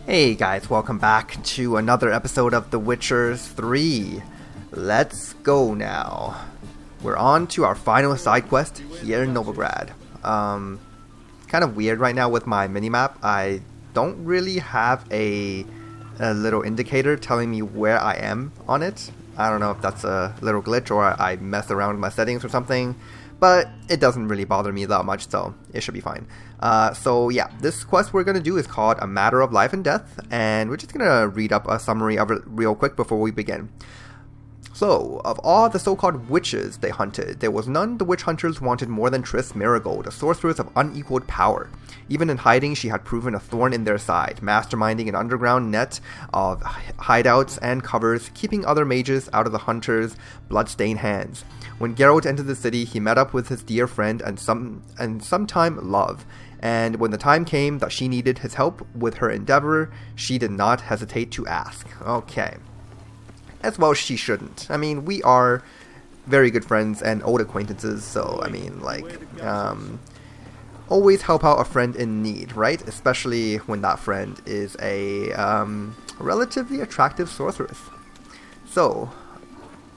Hey guys, welcome back to another episode of The Witcher 3. Let's go now. We're on to our final side quest here in Novigrad. Kind of weird right now with my minimap. I don't really have a little indicator telling me where I am on it. I don't know if that's a little glitch or I mess around with my settings or something. But it doesn't really bother me that much, so it should be fine. So yeah, this quest we're going to do is called A Matter of Life and Death, and we're just going to read up a summary of it real quick before we begin. So, of all the so-called witches they hunted, there was none the witch hunters wanted more than Triss Marigold, a sorceress of unequaled power. Even in hiding, she had proven a thorn in their side, masterminding an underground net of hideouts and covers, keeping other mages out of the hunters' bloodstained hands. When Geralt entered the city, he met up with his dear friend and sometime love, and when the time came that she needed his help with her endeavor, she did not hesitate to ask. Okay. As well, she shouldn't. I mean, we are very good friends and old acquaintances, so, I mean, like, always help out a friend in need, right? Especially when that friend is a relatively attractive sorceress. So,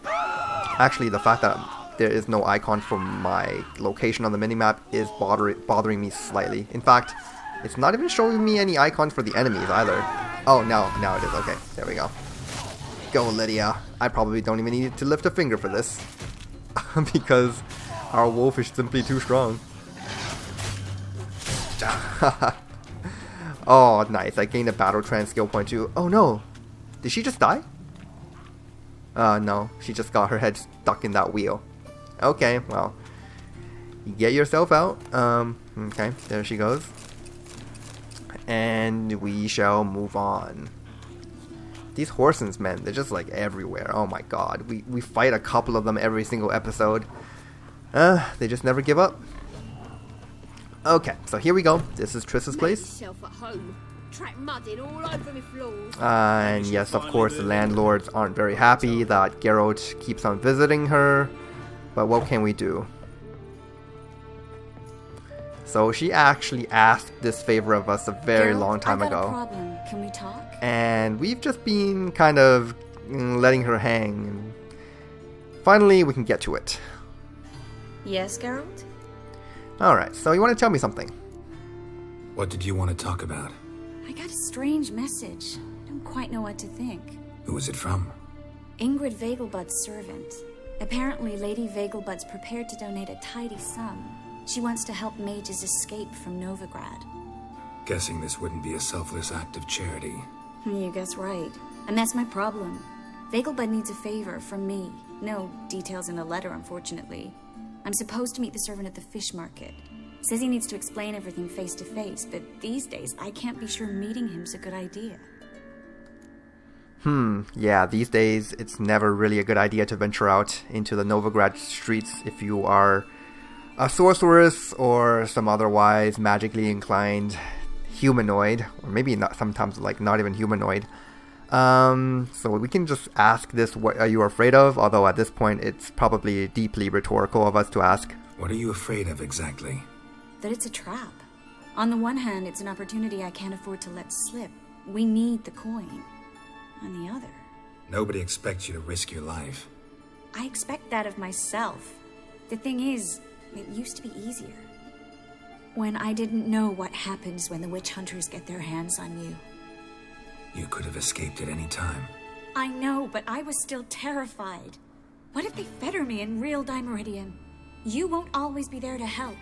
actually, the fact that there is no icon for my location on the minimap is bothering me slightly. In fact, it's not even showing me any icons for the enemies either. Oh, now it is. Okay, there we go. Go, Lydia. I probably don't even need to lift a finger for this. Because our wolf is simply too strong. Oh, nice. I gained a battle trance skill point too. Oh no. Did she just die? No. She just got her head stuck in that wheel. Okay, well. You get yourself out. Okay, there she goes. And we shall move on. These Horsens, man, they're just like everywhere. Oh my god. We fight a couple of them every single episode. They just never give up. Okay, so here we go. This is Triss's place. And yes, of course, the landlords aren't very happy that Geralt keeps on visiting her. But what can we do? So she actually asked this favor of us a very long time ago. A problem. Can we talk? And we've just been kind of letting her hang. Finally, we can get to it. Yes, Geralt? Alright, so you want to tell me something? What did you want to talk about? I got a strange message. I don't quite know what to think. Who was it from? Ingrid Vegelbud's servant. Apparently, Lady Vegelbud's prepared to donate a tidy sum. She wants to help mages escape from Novigrad. Guessing this wouldn't be a selfless act of charity. You guess right. And that's my problem. Vegelbud needs a favor from me. No details in the letter, unfortunately. I'm supposed to meet the servant at the fish market. Says he needs to explain everything face to face, but these days I can't be sure meeting him's a good idea. Yeah, these days it's never really a good idea to venture out into the Novigrad streets if you are a sorceress or some otherwise magically inclined humanoid, or maybe not, sometimes like not even humanoid. So we can just ask this, what are you afraid of? Although at this point it's probably deeply rhetorical of us to ask. What are you afraid of exactly? That it's a trap. On the one hand, it's an opportunity I can't afford to let slip. We need the coin. On the other... Nobody expects you to risk your life. I expect that of myself. The thing is, it used to be easier. When I didn't know what happens when the witch hunters get their hands on you. You could have escaped at any time. I know, but I was still terrified. What if they fetter me in real Dimeridium? You won't always be there to help.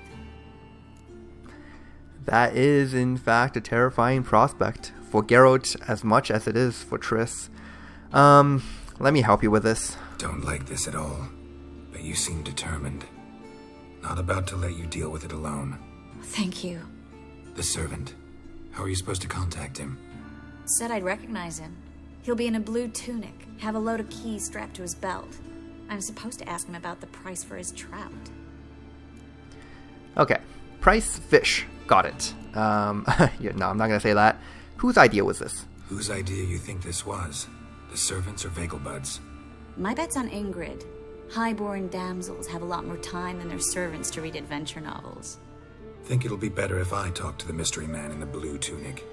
That is, in fact, a terrifying prospect. For Geralt as much as it is for Triss. Let me help you with this. Don't like this at all. But you seem determined. Not about to let you deal with it alone. Thank you. The servant. How are you supposed to contact him? Said I'd recognize him. He'll be in a blue tunic, have a load of keys strapped to his belt. I'm supposed to ask him about the price for his trout. Okay. Price fish. Got it. Yeah, no, I'm not gonna say that. Whose idea was this? Whose idea you think this was? The servants or Vegelbud's? My bet's on Ingrid. High-born damsels have a lot more time than their servants to read adventure novels. Think it'll be better if I talk to the mystery man in the blue tunic.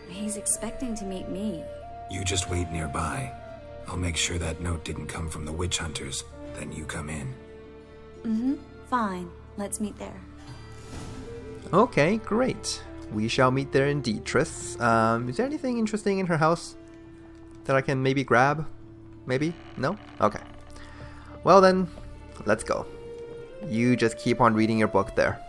He's expecting to meet me. You just wait nearby. I'll make sure that note didn't come from the witch hunters. Then you come in. Mm-hmm. Fine. Let's meet there. Okay, great. We shall meet there indeed, Triss. Is there anything interesting in her house that I can maybe grab? Maybe? No? Okay. Well then, let's go. You just keep on reading your book there.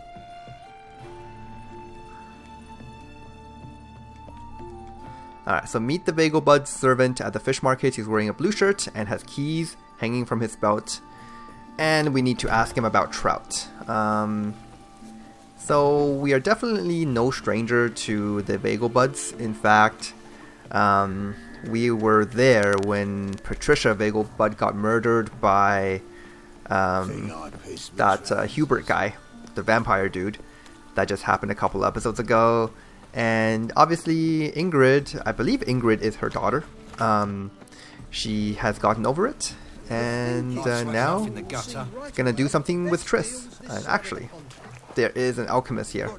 Alright, so meet the Bagel Bud's servant at the fish market. He's wearing a blue shirt and has keys hanging from his belt. And we need to ask him about trout. So we are definitely no stranger to the Bagel Buds. In fact, we were there when Patricia Bagel Bud got murdered by that Hubert guy, the vampire dude. That just happened a couple episodes ago. And obviously Ingrid, I believe Ingrid is her daughter. She has gotten over it. And now gonna do something with Triss. And actually, there is an alchemist here.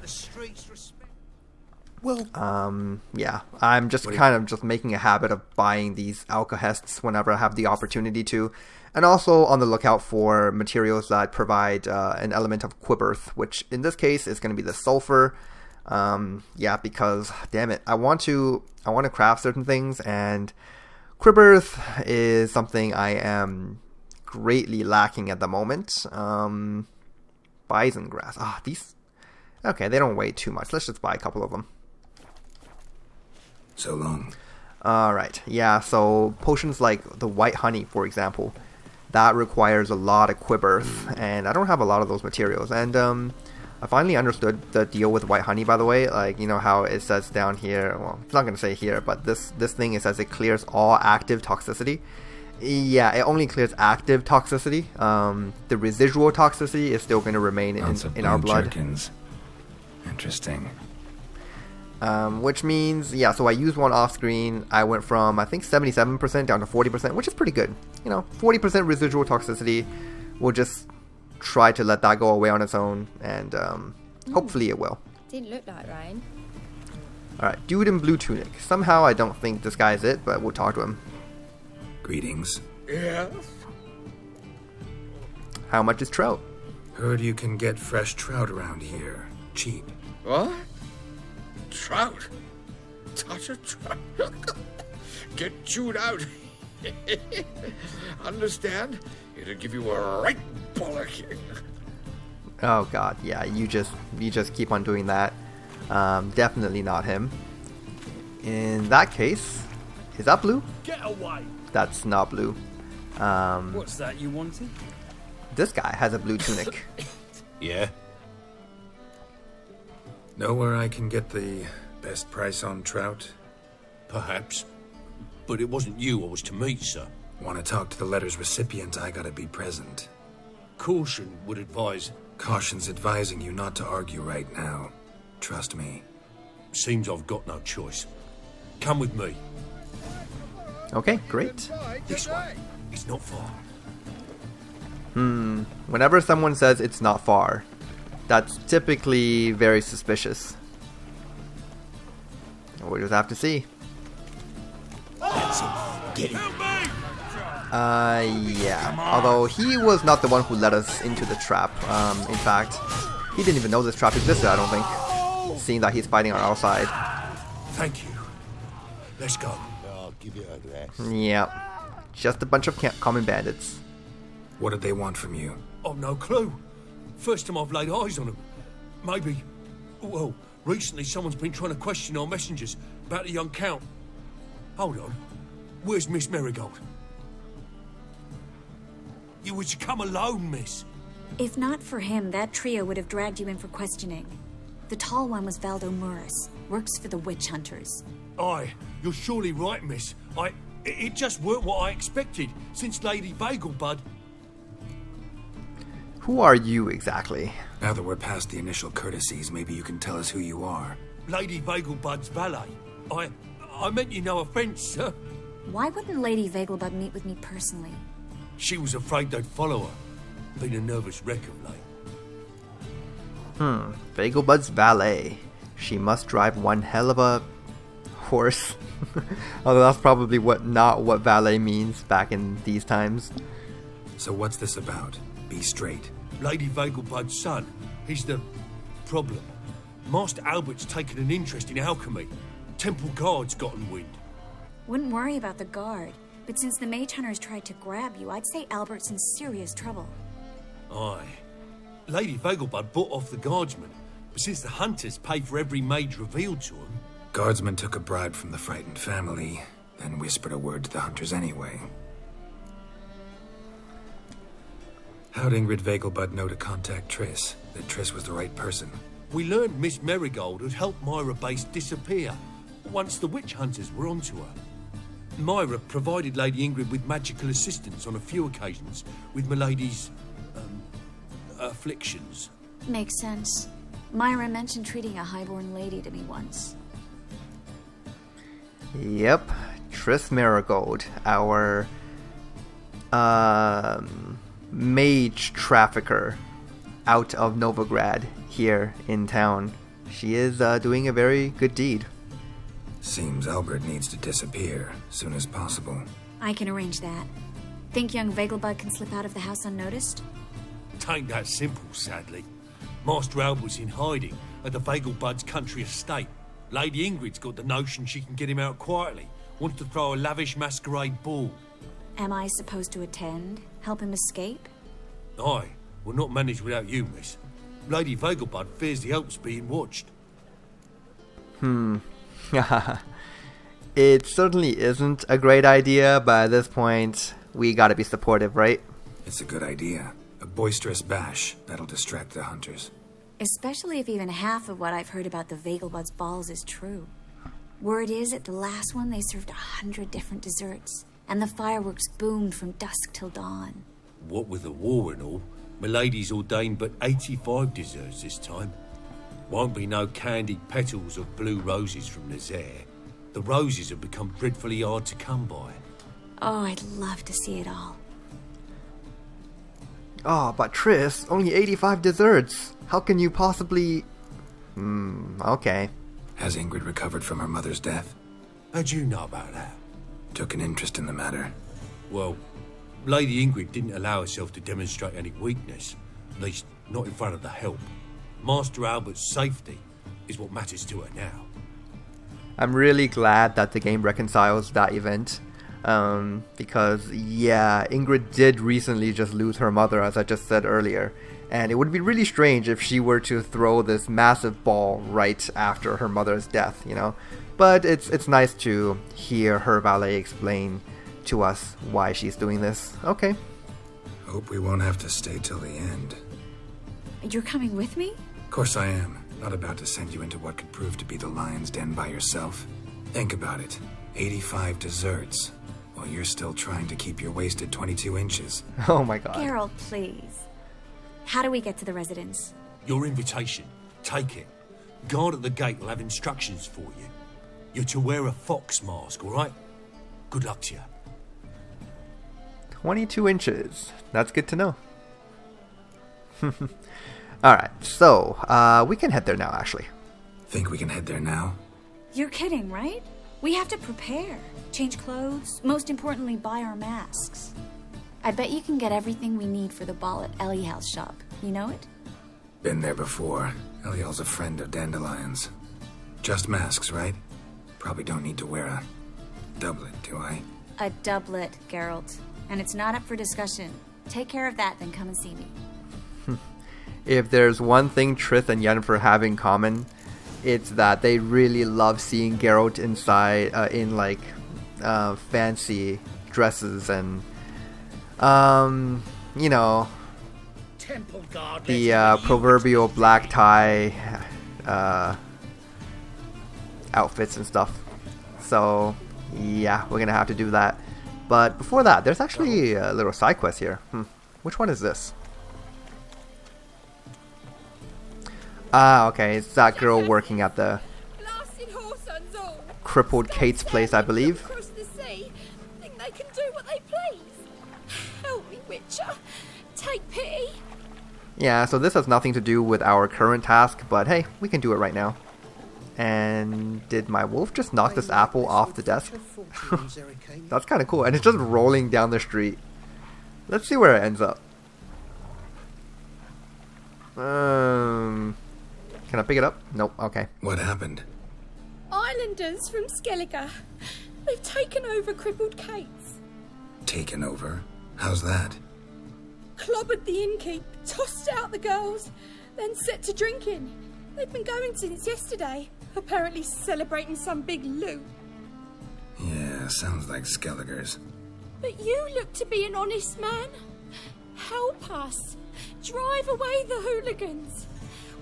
Well, yeah, I'm just kind of just making a habit of buying these alcohests whenever I have the opportunity to. And also on the lookout for materials that provide an element of quibberth, which in this case is going to be the sulfur. Yeah, because damn it, I want to craft certain things, and quibberth is something I am greatly lacking at the moment. Bison grass. These. Okay, they don't weigh too much. Let's just buy a couple of them. So long. Alright, yeah, so potions like the white honey, for example, that requires a lot of quibberth, and I don't have a lot of those materials. And I finally understood the deal with white honey, by the way. Like, you know how it says down here, well, it's not going to say here, but this thing, it says it clears all active toxicity. Yeah, it only clears active toxicity. The residual toxicity is still going to remain in our blood. Jerkins. Interesting. Which means, yeah, so I used one off screen. I went from, I think, 77% down to 40%, which is pretty good. 40% residual toxicity. We'll just try to let that go away on its own, and hopefully it will. Didn't look like rain. Alright, dude in blue tunic. Somehow I don't think this guy's it, but we'll talk to him. Greetings. yes. How much is trout? Heard you can get fresh trout around here. Cheap. What? Trout? Touch a trout? Get chewed out. Understand? It'll give you a right bollocking. Oh god, yeah, you just keep on doing that. Definitely not him. In that case, is that blue? Get away! That's not blue. What's that you wanted? This guy has a blue tunic. Yeah? Know where I can get the best price on trout? Perhaps. But it wasn't you I was to meet, sir. Want to talk to the letter's recipient, I gotta be present. Caution would advise. Caution's advising you not to argue right now. Trust me. Seems I've got no choice. Come with me. Okay, great. This way. It's not far. Whenever someone says it's not far, that's typically very suspicious. We'll just have to see. That's it. Get him. Yeah. Although he was not the one who led us into the trap. In fact, he didn't even know this trap existed, I don't think. Seeing that he's fighting on our side. Thank you. Let's go. I'll give you a glass. Yeah. Just a bunch of common bandits. What did they want from you? I've no clue. First time I've laid eyes on them. Maybe... Well, recently someone's been trying to question our messengers about the young Count. Hold on. Where's Miss Marigold? You were to come alone, miss. If not for him, that trio would have dragged you in for questioning. The tall one was Valdo Muris, works for the witch hunters. Aye, you're surely right, miss. It just weren't what I expected, since Lady Bagelbud... Who are you exactly? Now that we're past the initial courtesies, maybe you can tell us who you are. Lady Bagelbud's valet. I meant you no offence, sir. Why wouldn't Lady Vegelbud meet with me personally? She was afraid they'd follow her. Been a nervous wreck of late. Vegelbud's valet. She must drive one hell of a... course. Although that's probably not what valet means back in these times. So what's this about? Be straight. Lady Vegelbud's son. He's the problem. Master Albert's taken an interest in alchemy. Temple guard's gotten wind. Wouldn't worry about the guard, but since the mage hunters tried to grab you, I'd say Albert's in serious trouble. Aye. Lady Vegelbud bought off the guardsmen, but since the hunters pay for every mage revealed to them... Guardsmen took a bribe from the frightened family, then whispered a word to the hunters anyway. How'd Ingrid Vegelbud know to contact Triss? That Triss was the right person? We learned Miss Marigold had helped Myra Base disappear once the witch hunters were onto her. Myra provided Lady Ingrid with magical assistance on a few occasions with Milady's... afflictions. Makes sense. Myra mentioned treating a highborn lady to me once. Yep, Triss Marigold, our mage trafficker out of Novigrad here in town. She is doing a very good deed. Seems Albert needs to disappear soon as possible. I can arrange that. Think young Vegelbud can slip out of the house unnoticed? Tain't that simple, sadly. Master Albert's in hiding at the Vegelbud's country estate. Lady Ingrid's got the notion she can get him out quietly. Wants to throw a lavish masquerade ball. Am I supposed to attend? Help him escape? Aye, will not manage without you, miss. Lady Vegelbud fears the Alps being watched. It certainly isn't a great idea, but at this point, we gotta be supportive, right? It's a good idea. A boisterous bash that'll distract the hunters. Especially if even half of what I've heard about the Vegelbud's balls is true. Word is, at the last one, they served 100 different desserts, and the fireworks boomed from dusk till dawn. What with the war and all, Milady's ordained but 85 desserts this time. Won't be no candied petals of blue roses from Nazaire. The roses have become dreadfully hard to come by. Oh, I'd love to see it all. Oh, but Triss, only 85 desserts. How can you possibly... okay. Has Ingrid recovered from her mother's death? How'd you know about that? Took an interest in the matter. Well, Lady Ingrid didn't allow herself to demonstrate any weakness. At least, not in front of the help. Master Albert's safety is what matters to her now. I'm really glad that the game reconciles that event. Because, yeah, Ingrid did recently just lose her mother, as I just said earlier. And it would be really strange if she were to throw this massive ball right after her mother's death, you know? But it's nice to hear her valet explain to us why she's doing this. Okay. Hope we won't have to stay till the end. You're coming with me? Of course I am. Not about to send you into what could prove to be the lion's den by yourself. Think about it. 85 desserts. While you're still trying to keep your waist at 22 inches. Oh my god. Geralt, please. How do we get to the residence? Your invitation. Take it. Guard at the gate will have instructions for you. You're to wear a fox mask, all right? Good luck to you. 22 inches. That's good to know. Alright, so, we can head there now, Ashley. Think we can head there now? You're kidding, right? We have to prepare. Change clothes. Most importantly, buy our masks. I bet you can get everything we need for the ball at Elihal's shop. You know it? Been there before. Eliel's a friend of Dandelion's. Just masks, right? Probably don't need to wear a doublet, do I? A doublet, Geralt. And it's not up for discussion. Take care of that, then come and see me. If there's one thing Triss and Yennefer have in common, it's that they really love seeing Geralt inside, in like, fancy dresses and, you know, the proverbial black tie outfits and stuff. So, yeah, we're gonna have to do that. But before that, there's actually a little side quest here. Which one is this? Ah, okay, it's that girl working at the crippled Kate's place, I believe. Across the sea, think they can do what they please. Help me, Witcher. Take pity. Yeah, so this has nothing to do with our current task, but hey, we can do it right now. And did my wolf just knock this apple off the desk? That's kind of cool. And it's just rolling down the street. Let's see where it ends up. Can I pick it up? Nope. Okay. What happened? Islanders from Skellige. They've taken over crippled Kate's. Taken over? How's that? Clobbered the innkeep, tossed out the girls, then set to drinking. They've been going since yesterday, apparently celebrating some big loot. Yeah, sounds like Skelligers. But you look to be an honest man. Help us. Drive away the hooligans.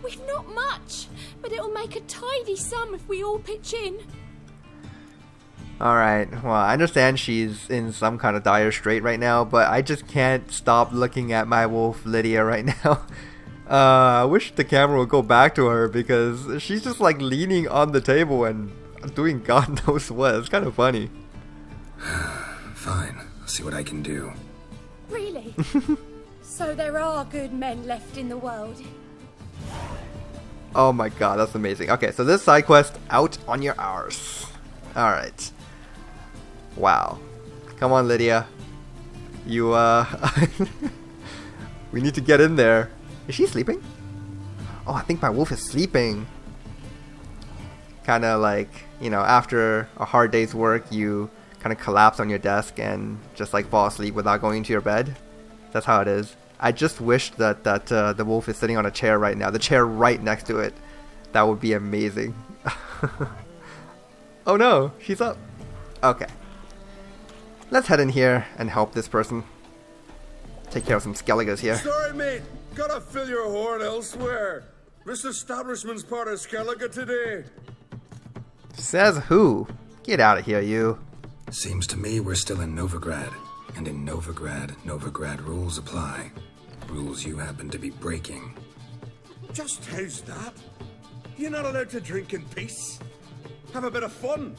We've not much, but it'll make a tidy sum if we all pitch in. Alright, well, I understand she's in some kind of dire strait right now, but I just can't stop looking at my wolf Lydia right now. I wish the camera would go back to her because she's just like leaning on the table and doing God knows what. It's kind of funny. Fine, I'll see what I can do. Really? So there are good men left in the world. Oh my god, that's amazing. Okay, so this side quest, out on your arse. Alright. Wow. Come on, Lydia. You, we need to get in there. Is she sleeping? Oh, I think my wolf is sleeping. Kinda like, you know, after a hard day's work, you kind of collapse on your desk and just like fall asleep without going to your bed. That's how it is. I just wish that the wolf is sitting on a chair right now. The chair right next to it. That would be amazing. Oh no, she's up. Okay. Let's head in here and help this person. Take care of some Skelligers here. Sorry, mate. Gotta fill your horn elsewhere. This establishment's part of Skellige today. Says who? Get out of here, you. Seems to me we're still in Novigrad. And in Novigrad rules apply. Rules you happen to be breaking. Just how's that? You're not allowed to drink in peace? Have a bit of fun.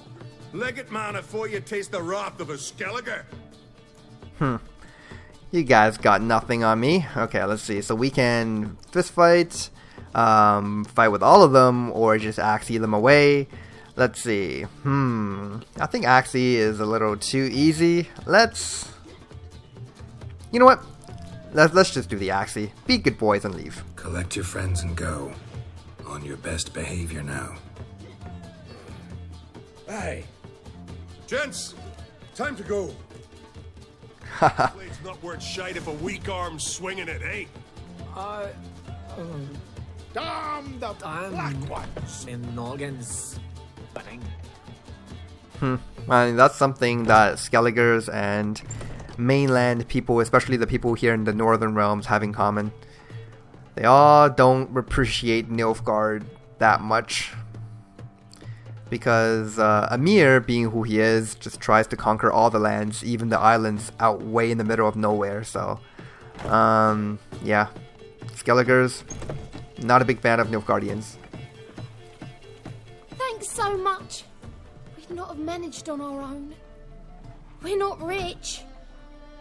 Leg it, man, before you taste the wrath of a Skellige. You guys got nothing on me. Okay, let's see. So we can fist fight, fight with all of them, or just axie them away. Let's see. I think axie is a little too easy. You know what? Let's just do the axie. Be good boys and leave. Collect your friends and go. On your best behavior now. Aye. Gents, time to go. Blade's not worth shite if a weak arm's swinging it, eh? Damn the black ones! Min organs spinning. I mean, that's something that Skelligers and mainland people, especially the people here in the northern realms, have in common. They all don't appreciate Nilfgaard that much. Because Amir, being who he is, just tries to conquer all the lands, even the islands out way in the middle of nowhere. So, yeah. Skelligers, not a big fan of Nilfgaardians. Thanks so much. We'd not have managed on our own. We're not rich,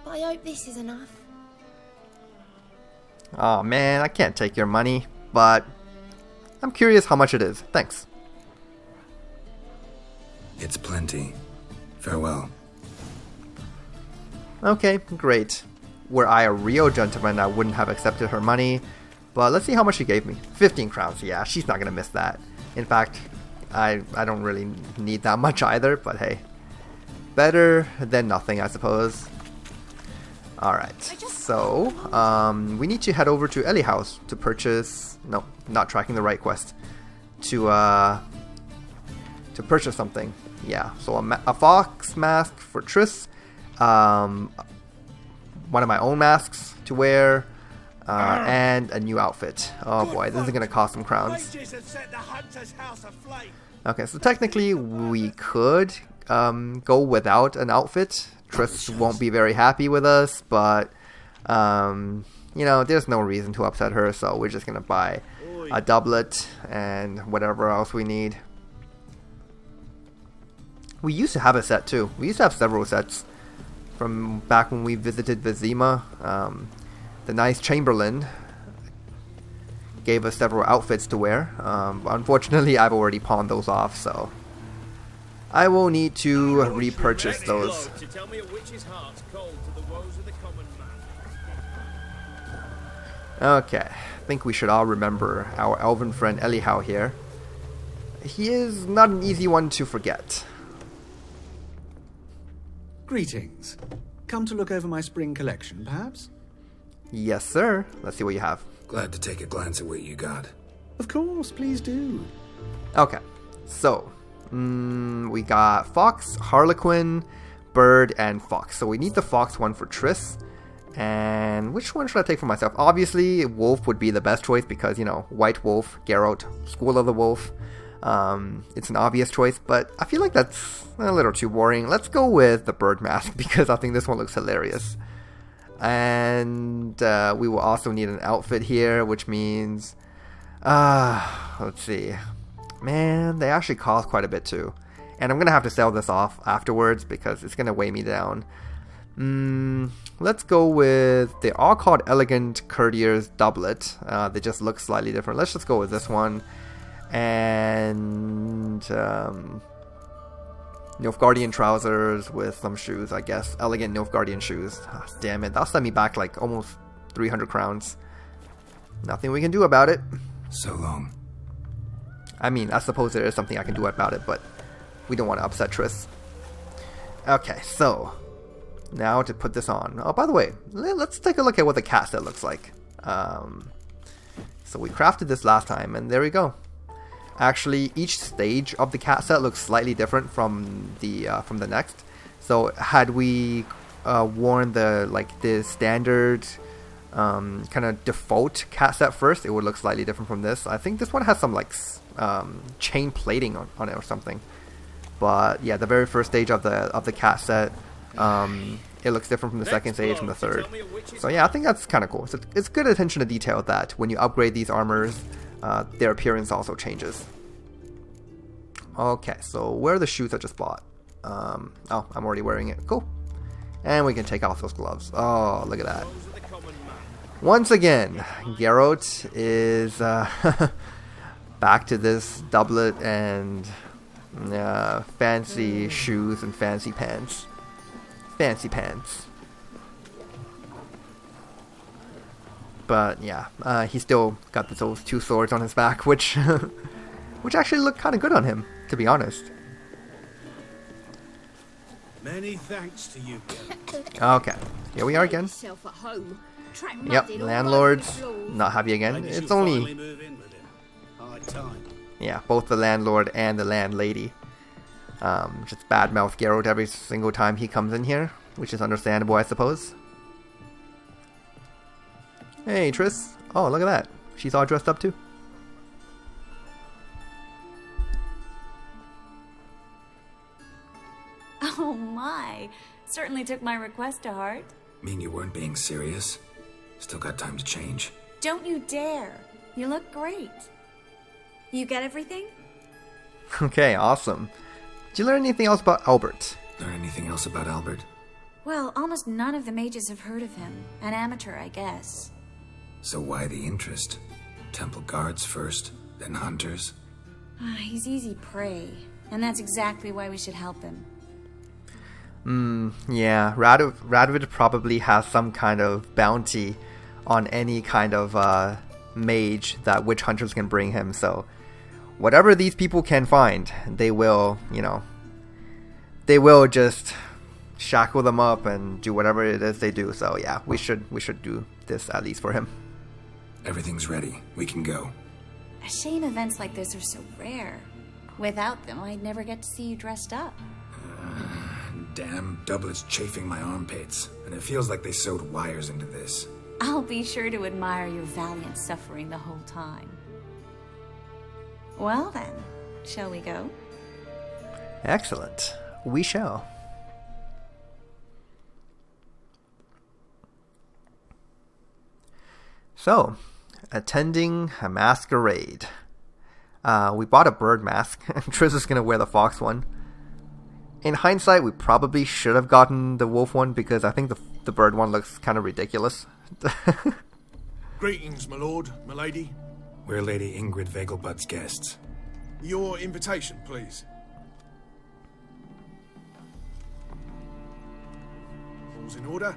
but I hope this is enough. Oh man, I can't take your money, but I'm curious how much it is. Thanks. It's plenty. Farewell. Okay, great. Were I a real gentleman, I wouldn't have accepted her money. But let's see how much she gave me. 15 crowns, yeah, she's not gonna miss that. In fact, I don't really need that much either, but hey. Better than nothing, I suppose. Alright, so, we need to head over to Ellie House to purchase... No, not tracking the right quest. To purchase something. Yeah, so a fox mask for Triss. One of my own masks to wear. And a new outfit. Oh boy, this is going to cost some crowns. Okay, so technically we could go without an outfit. Triss won't be very happy with us, but you know, there's no reason to upset her, so we're just going to buy a doublet and whatever else we need. We used to have a set too. We used to have several sets from back when we visited Vizima. The nice Chamberlain gave us several outfits to wear. Unfortunately, I've already pawned those off, so I will need to repurchase those. To tell me a witch's heart's cold to the woes of the common man. Okay, I think we should all remember our elven friend Elihu here. He is not an easy one to forget. Greetings. Come to look over my spring collection, perhaps? Yes, sir. Let's see what you have. Glad to take a glance at what you got. Of course, please do. Okay, so we got Fox, Harlequin, Bird, and Fox. So we need the Fox one for Triss. And which one should I take for myself? Obviously, Wolf would be the best choice because, you know, White Wolf, Geralt, School of the Wolf. It's an obvious choice, but I feel like that's a little too boring. Let's go with the bird mask because I think this one looks hilarious. And we will also need an outfit here, which means, let's see. Man, they actually cost quite a bit too. And I'm going to have to sell this off afterwards because it's going to weigh me down. Let's go with, they're all called Elegant Courtier's Doublet. They just look slightly different. Let's just go with this one. And Nilfgaardian trousers with some shoes, I guess. Elegant Nilfgaardian shoes. Oh, damn it, that'll send me back like almost 300 crowns. Nothing we can do about it. So long. I mean, I suppose there is something I can do about it, but we don't want to upset Triss. Okay, so now to put this on. Oh, by the way, let's take a look at what the cat set looks like. So we crafted this last time, and there we go. Actually, each stage of the cat set looks slightly different from the next. So had we worn the standard kind of default cat set first, it would look slightly different from this. I think this one has some like chain plating on it or something. But yeah, the very first stage of the cat set, it looks different from the second stage and the third. So yeah, I think that's kind of cool. So it's good attention to detail that when you upgrade these armors, their appearance also changes. Okay, so where are the shoes I just bought? Oh, I'm already wearing it. Cool. And we can take off those gloves. Oh, look at that. Once again, Geralt is back to this doublet and fancy shoes and fancy pants. Fancy pants. But yeah, he still got those two swords on his back, which actually look kind of good on him, to be honest. Many thanks to you. Okay, here we are again. Yourself at home. Track Yep, mudding all landlords, over the floors. not happy again. Maybe It's she'll only, finally move in with him. High time. yeah, both the landlord and the landlady. Just badmouth Geralt every single time he comes in here, which is understandable, I suppose. Hey, Triss. Oh, look at that. She's all dressed up too. Oh my. Certainly took my request to heart. Mean you weren't being serious? Still got time to change. Don't you dare. You look great. You get everything? Okay, awesome. Did you learn anything else about Albert? Learn anything else about Albert? Well, almost none of the mages have heard of him. An amateur, I guess. So why the interest? Temple guards first, then hunters? He's easy prey. And that's exactly why we should help him. Yeah, Radovid probably has some kind of bounty on any kind of mage that witch hunters can bring him, so whatever these people can find, they will, they will just shackle them up and do whatever it is they do. So yeah, we should do this at least for him. Everything's ready. We can go. A shame events like this are so rare. Without them, I'd never get to see you dressed up. Damn doublet's chafing my armpits, and it feels like they sewed wires into this. I'll be sure to admire your valiant suffering the whole time. Well then, shall we go? Excellent. We shall. So, attending a masquerade. We bought a bird mask. Triss is going to wear the fox one. In hindsight, we probably should have gotten the wolf one because I think the bird one looks kind of ridiculous. Greetings, my lord, my lady. We're Lady Ingrid Vegelbud's guests. Your invitation, please. All's in order.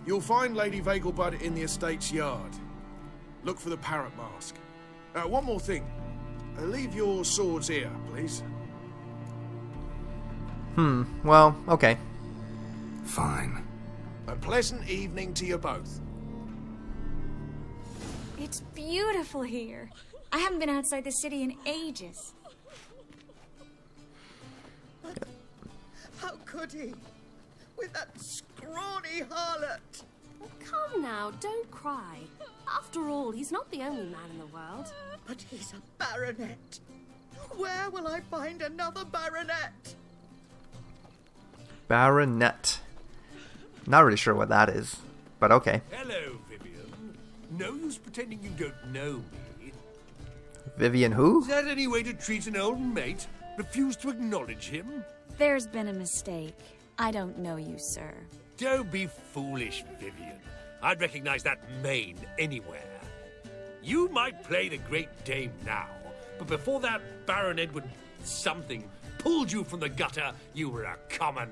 You'll find Lady Vegelbud in the estate's yard. Look for the parrot mask. One more thing. Leave your swords here, please. Well, okay. Fine. A pleasant evening to you both. It's beautiful here. I haven't been outside the city in ages. How could he? With that scrawny harlot. Come now, don't cry. After all, he's not the only man in the world. But he's a baronet. Where will I find another baronet? Baronet. Not really sure what that is, but okay. Hello, Vivian. No use pretending you don't know me. Vivian who? Is that any way to treat an old mate? Refuse to acknowledge him? There's been a mistake. I don't know you, sir. Don't be foolish, Vivian. I'd recognize that mane anywhere. You might play the Great Dame now, but before that Baron Edward something pulled you from the gutter, you were a common...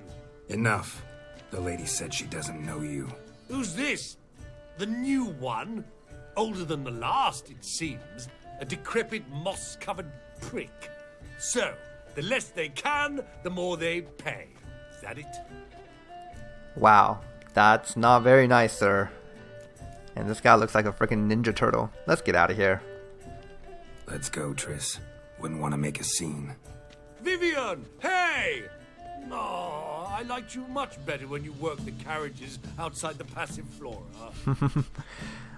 Enough. The lady said she doesn't know you. Who's this? The new one? Older than the last, it seems. A decrepit, moss-covered prick. So, the less they can, the more they pay. Is that it? Wow. That's not very nice, sir. And this guy looks like a freaking Ninja Turtle. Let's get out of here. Let's go, Triss. Wouldn't want to make a scene. Vivian! Hey! Oh, I liked you much better when you worked the carriages outside the passive flora.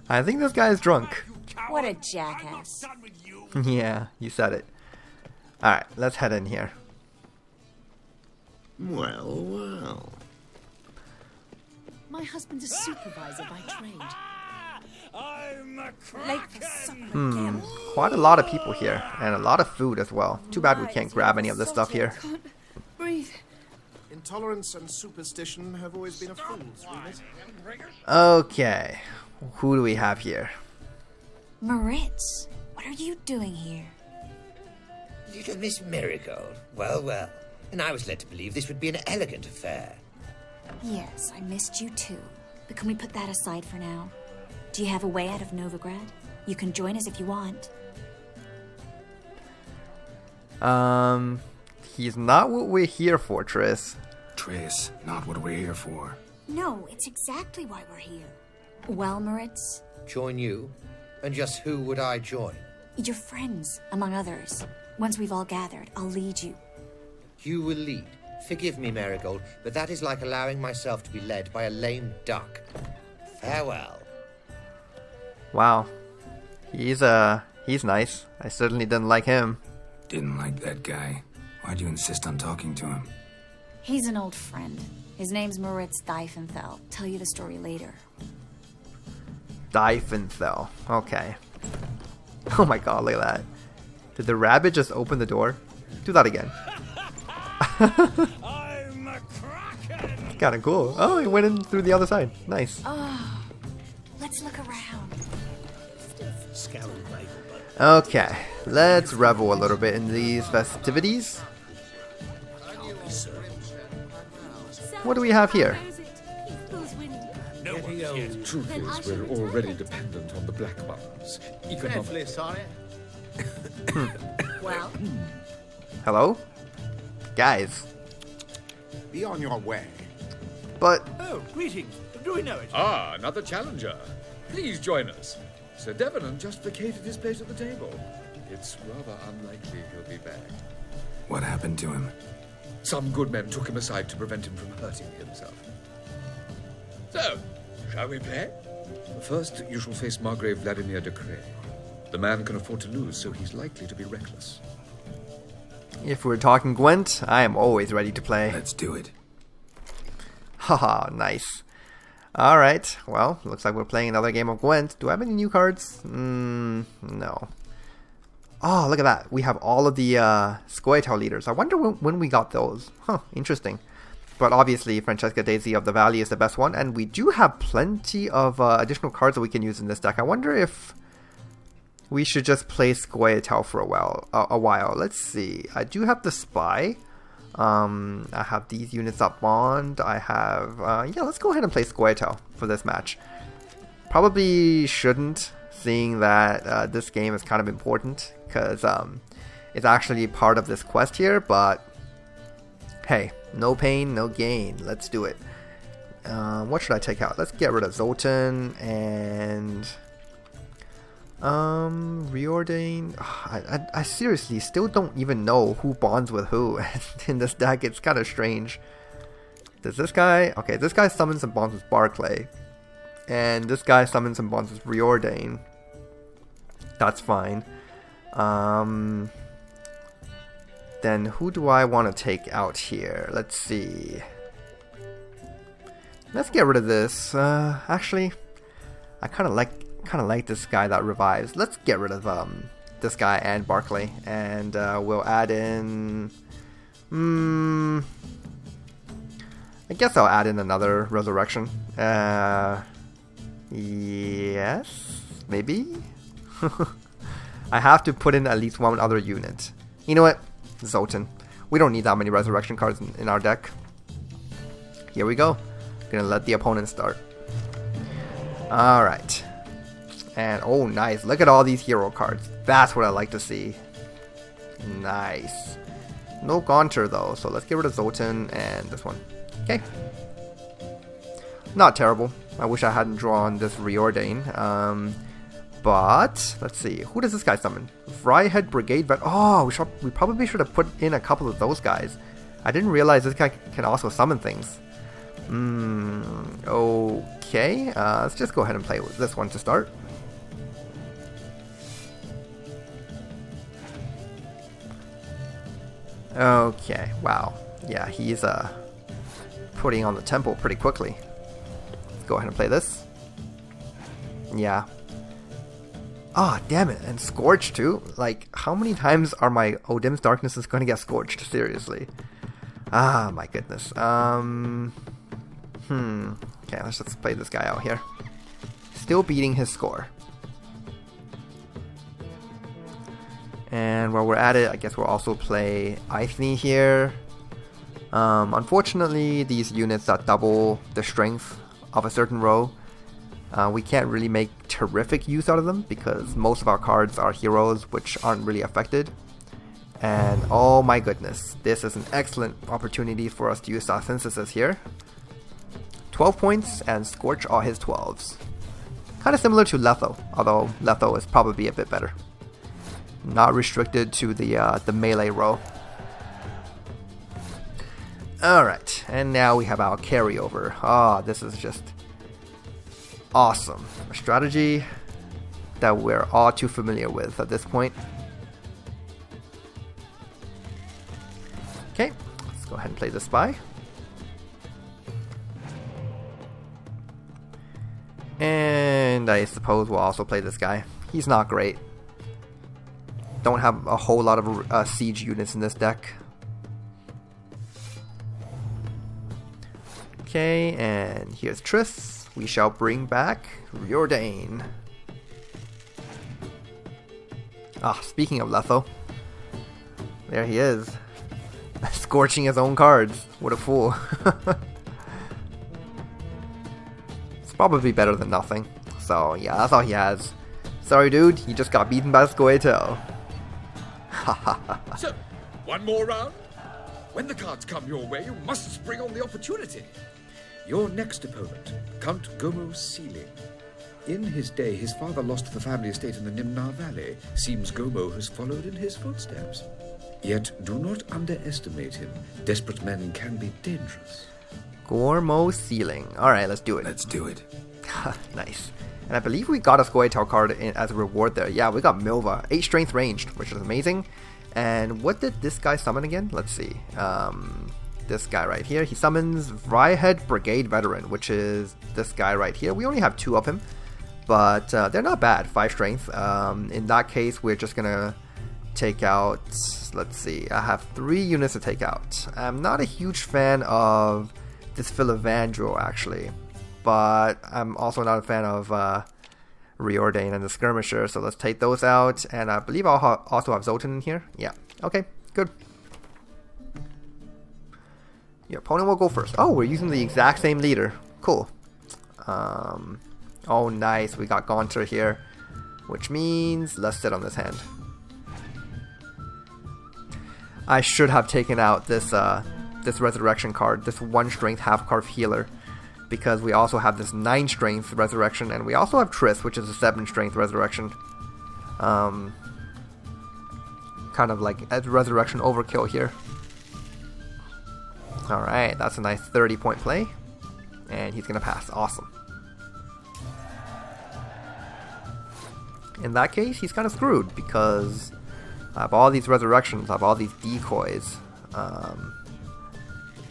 I think this guy is drunk. What a jackass. Yeah, you said it. Alright, let's head in here. Well, well. My husband's a supervisor by trade. I'm a Late for supper again. Quite a lot of people here, and a lot of food as well. Too bad we can't grab any of this stuff here. Breathe. Intolerance and superstition have always been a fool's remit. Okay, who do we have here? Moritz, what are you doing here? Little Miss Marigold. Well, well. And I was led to believe this would be an elegant affair. Yes, I missed you too. But can we put that aside for now? Do you have a way out of Novigrad? You can join us if you want. He's not what we're here for, Triss. Triss, not what we're here for. No, it's exactly why we're here. Well, Moritz? Join you? And just who would I join? Your friends, among others. Once we've all gathered, I'll lead you. You will lead. Forgive me, Marigold, but that is like allowing myself to be led by a lame duck. Farewell. Wow. He's nice. I certainly didn't like him. Didn't like that guy. Why'd you insist on talking to him? He's an old friend. His name's Moritz Diefenthal. Tell you the story later. Diefenthal. Okay. Oh my god, look at that. Did the rabbit just open the door? Do that again. I'm a kraken! Kinda cool. Oh, he went in through the other side. Nice. Oh, let's look around. Okay, let's revel a little bit in these festivities. What do we have here? The truth is, we're already dependent on the black ones. Economically. Well, Hello? Guys. Be on your way. But... Oh, greetings. Do we know it? Ah, another challenger. Please join us. Sir Devenant just vacated his place at the table. It's rather unlikely he'll be back. What happened to him? Some good men took him aside to prevent him from hurting himself. So, shall we play? First, you shall face Margrave Vladimir de Cray. The man can afford to lose, so he's likely to be reckless. if we're talking Gwent, I am always ready to play. Let's do it. Haha, nice. Alright, well, looks like we're playing another game of Gwent. Do I have any new cards? No. Oh, look at that. We have all of the Scoia'tael leaders. I wonder when we got those. Huh, interesting. But obviously, Francesca Daisy of the Valley is the best one. And we do have plenty of additional cards that we can use in this deck. I wonder if we should just play Squirtle for a while. Let's see. I do have the Spy. I have these units up bond. I have... yeah, let's go ahead and play Squirtle for this match. Probably shouldn't, seeing that this game is kind of important, because it's actually part of this quest here, but hey, no pain, no gain. Let's do it. What should I take out? Let's get rid of Zoltan and Reordain. I seriously still don't even know who bonds with who in this deck. It's kind of strange. Does this guy... Okay, this guy summons and bonds with Barclay. And this guy summons and bonds with Reordain. That's fine. Then who do I want to take out here? Let's see. Let's get rid of this. Actually, I kind of like this guy that revives. Let's get rid of this guy and Barclay, and we'll add in. I guess I'll add in another resurrection. Yes, maybe. I have to put in at least one other unit. You know what? Zoltan. We don't need that many resurrection cards in our deck. Here we go. Gonna let the opponent start. Alright. And oh, nice. Look at all these hero cards. That's what I like to see. Nice. No Gaunter though, so let's get rid of Zoltan and this one. Okay. Not terrible. I wish I hadn't drawn this Reordain. But let's see. Who does this guy summon? Vryhead Brigade Vet. Oh, we probably should have put in a couple of those guys. I didn't realize this guy can also summon things. Okay. Let's just go ahead and play with this one to start. Okay. Wow. Yeah, he's putting on the tempo pretty quickly. Let's go ahead and play this. Yeah. Ah, oh, damn it. And Scorch too? Like, how many times are my Odim's Darknesses going to get Scorched? Seriously. Ah, my goodness. Okay, let's just play this guy out here. Still beating his score. And while we're at it, I guess we'll also play Ithne here. Unfortunately, these units that double the strength of a certain row, we can't really make terrific use out of them because most of our cards are heroes which aren't really affected. And oh my goodness, this is an excellent opportunity for us to use our synthesis here. 12 points and Scorch all his 12s. Kind of similar to Letho, although Letho is probably a bit better. Not restricted to the melee row. Alright, and now we have our carryover. Ah, this is just awesome. A strategy that we're all too familiar with at this point. Okay, let's go ahead and play the Spy. And I suppose we'll also play this guy. He's not great. Don't have a whole lot of siege units in this deck. Okay, and here's Triss. We shall bring back Reordain. Ah, speaking of Letho, there he is. Scorching his own cards. What a fool. It's probably better than nothing. So, yeah, that's all he has. Sorry, dude, you just got beaten by Squirtle. So, one more round? When the cards come your way, you must spring on the opportunity. Your next opponent, Count Gomo Sealing. In his day, his father lost the family estate in the Nimnar Valley. Seems Gomo has followed in his footsteps. Yet, do not underestimate him. Desperate men can be dangerous. Gomo Sealing. Alright, let's do it. Let's do it. Nice. And I believe we got a Squirtle card as a reward there. Yeah, we got Milva. 8 strength ranged, which is amazing. And what did this guy summon again? Let's see. This guy right here. He summons Vryhead Brigade Veteran, which is this guy right here. We only have 2 of him, but they're not bad. 5 strength. In that case, we're just gonna take out... Let's see. I have 3 units to take out. I'm not a huge fan of this Philovandro, actually. But I'm also not a fan of Reordain and the Skirmisher. So let's take those out. And I believe I'll also have Zoltan in here. Yeah. Okay. Good. Your opponent will go first. Oh, we're using the exact same leader. Cool. Oh, nice. We got Gaunter here. Which means let's sit on this hand. I should have taken out this this Resurrection card. This 1 strength half-carve healer. Because we also have this 9 strength Resurrection. And we also have Triss, which is a 7 strength Resurrection. Kind of like a Resurrection overkill here. Alright, that's a nice 30-point play. And he's going to pass. Awesome. In that case, he's kind of screwed because I have all these resurrections, I have all these decoys.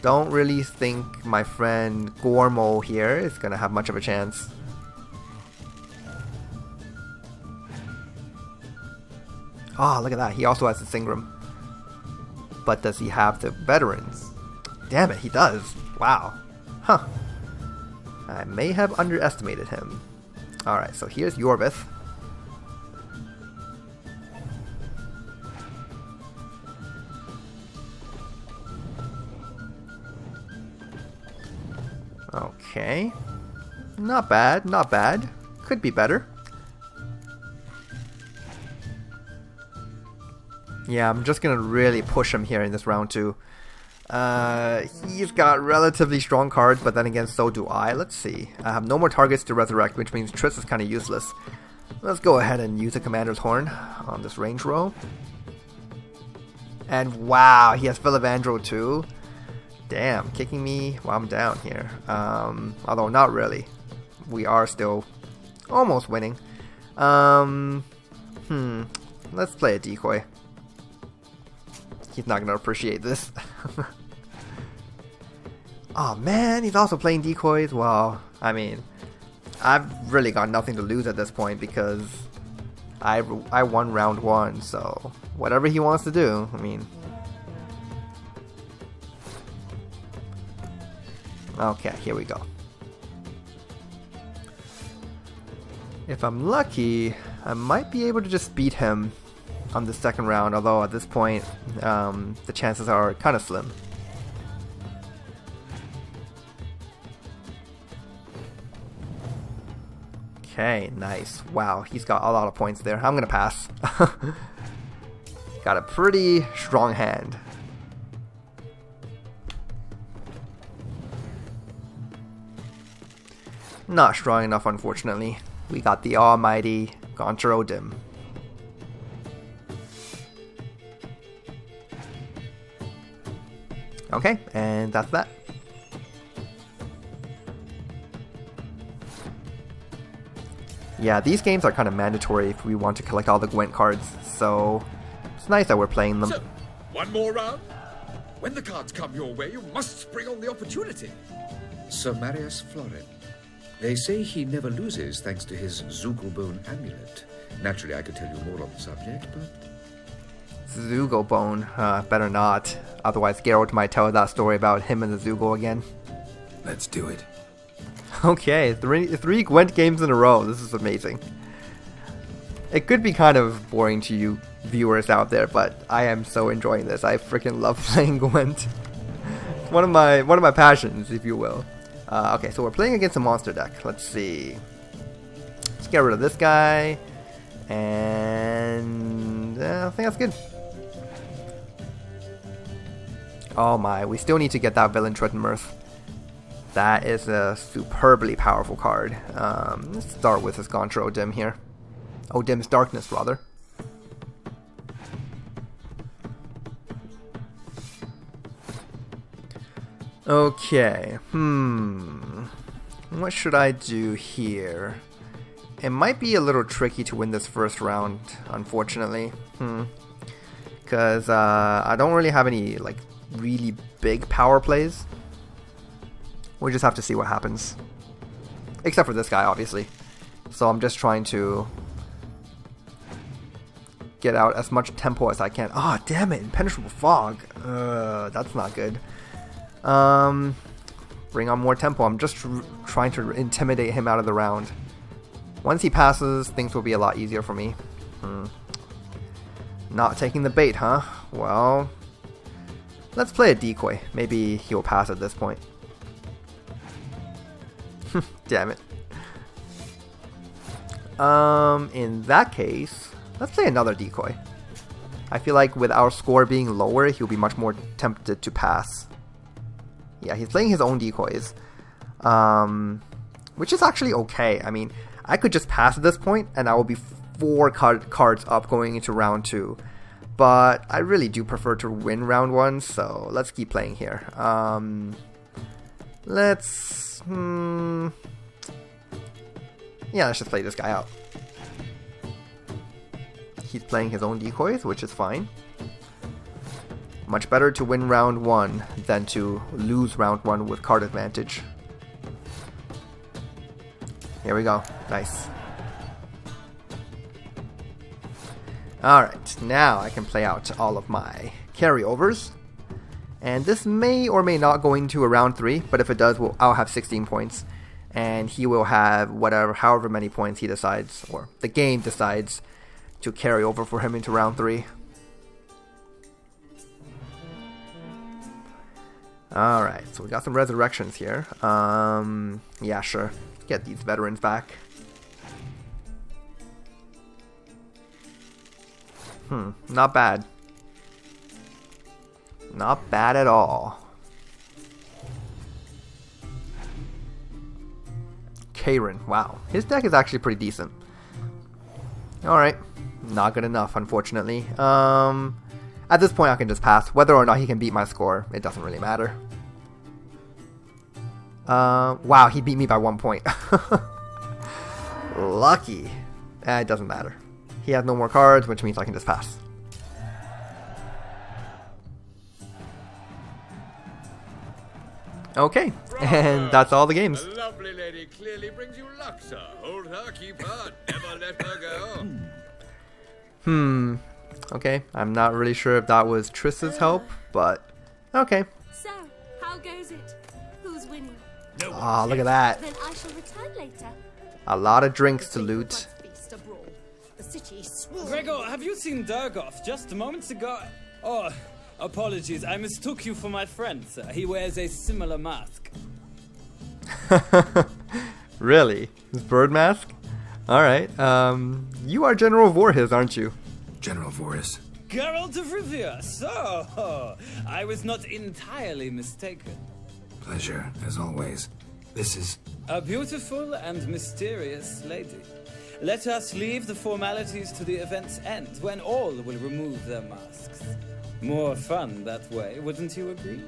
Don't really think my friend Gormo here is going to have much of a chance. Oh, look at that. He also has the Singram. But does he have the veterans? Damn it, he does. Wow. Huh. I may have underestimated him. Alright, so here's Yorvith. Okay. Not bad, not bad. Could be better. Yeah, I'm just gonna really push him here in this round 2. He's got relatively strong cards, but then again, so do I. Let's see. I have no more targets to resurrect, which means Triss is kind of useless. Let's go ahead and use a Commander's Horn on this range row. And wow, he has Philavandro too. Damn, kicking me while I'm down here. Although not really. We are still almost winning. Let's play a decoy. He's not gonna appreciate this. Oh man, he's also playing decoys. Well, I mean, I've really got nothing to lose at this point because I won round 1, so whatever he wants to do, I mean. Okay, here we go. If I'm lucky, I might be able to just beat him on the second round, although at this point, the chances are kind of slim. Okay, nice. Wow, he's got a lot of points there. I'm gonna pass. Got a pretty strong hand. Not strong enough, unfortunately. We got the almighty Gaunter Odim. Okay, and that's that. Yeah, these games are kind of mandatory if we want to collect all the Gwent cards, so it's nice that we're playing them. So, one more round? When the cards come your way, you must spring on the opportunity. Sir Marius Florin. They say he never loses thanks to his Zugelbone amulet. Naturally, I could tell you more on the subject, but... Zugelbone? Better not. Otherwise, Geralt might tell that story about him and the Zugel again. Let's do it. Okay, three Gwent games in a row. This is amazing. It could be kind of boring to you viewers out there, but I am so enjoying this. I freaking love playing Gwent. It's one of my passions, if you will. Okay, so we're playing against a monster deck. Let's see. Let's get rid of this guy. And I think that's good. Oh my, we still need to get that villain Trittenmirth. That is a superbly powerful card. Let's start with this Gaunter Odim here. Odim's Darkness, rather. Okay, what should I do here? It might be a little tricky to win this first round, unfortunately. Because I don't really have any, like, really big power plays. We just have to see what happens. Except for this guy, obviously. So I'm just trying to get out as much tempo as I can. Ah, oh, damn it, Impenetrable Fog. That's not good. Bring on more tempo. I'm just trying to intimidate him out of the round. Once he passes, things will be a lot easier for me. Not taking the bait, huh? Well, let's play a decoy. Maybe he'll pass at this point. Damn it. In that case, let's play another decoy. I feel like with our score being lower, he'll be much more tempted to pass. Yeah, he's playing his own decoys. Which is actually okay. I mean, I could just pass at this point, and I will be 4 cards up going into round 2. But I really do prefer to win round 1, so let's keep playing here. Let's just play this guy out. He's playing his own decoys, which is fine. Much better to win round 1 than to lose round 1 with card advantage. Here we go. Nice. Alright, now I can play out all of my carryovers. And this may or may not go into a round 3, but if it does, I'll have 16 points. And he will have however many points he decides, or the game decides, to carry over for him into round 3. Alright, so we got some resurrections here. Yeah, sure. Get these veterans back. Not bad. Not bad at all. Karen, wow. His deck is actually pretty decent. Alright. Not good enough, unfortunately. At this point I can just pass. Whether or not he can beat my score, it doesn't really matter. Wow, he beat me by 1 point. Lucky. It doesn't matter. He has no more cards, which means I can just pass. Okay, and that's all the games. A lovely lady clearly brings you luck, sir. Hold her, keep her, never let her go. Okay, I'm not really sure if that was Triss's help, but okay. So, how goes it? Who's winning? Ah, look at that. Then I shall return later. A lot of drinks to loot. Gregor, have you seen Durgoff just moments ago? Oh, apologies, I mistook you for my friend, sir. He wears a similar mask. Really? His bird mask? Alright, you are General Voorhis, aren't you? General Voorhis. Geralt of Rivia, so I was not entirely mistaken. Pleasure, as always. This is... a beautiful and mysterious lady. Let us leave the formalities to the event's end, when all will remove their masks. More fun that way, wouldn't you agree?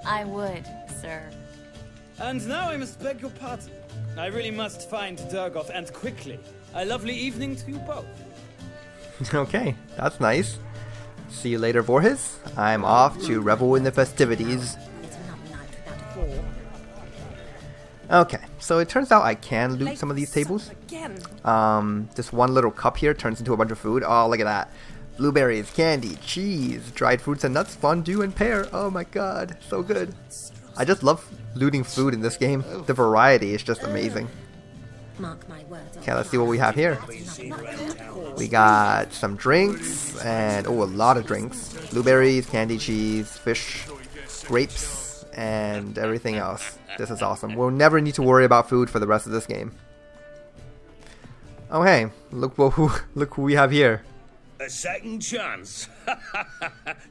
I would, sir. And now I must beg your pardon. I really must find Durgoff, and quickly. A lovely evening to you both. Okay, that's nice. See you later, Voorhis. I'm off to revel in the festivities. Okay, so it turns out I can loot some of these tables. This one little cup here turns into a bunch of food. Oh, look at that. Blueberries, candy, cheese, dried fruits and nuts, fondue, and pear. Oh my god, so good. I just love looting food in this game. The variety is just amazing. Okay, let's see what we have here. We got some drinks, and a lot of drinks. Blueberries, candy, cheese, fish, grapes, and everything else. This is awesome. We'll never need to worry about food for the rest of this game. Oh hey, look who we have here. A second chance?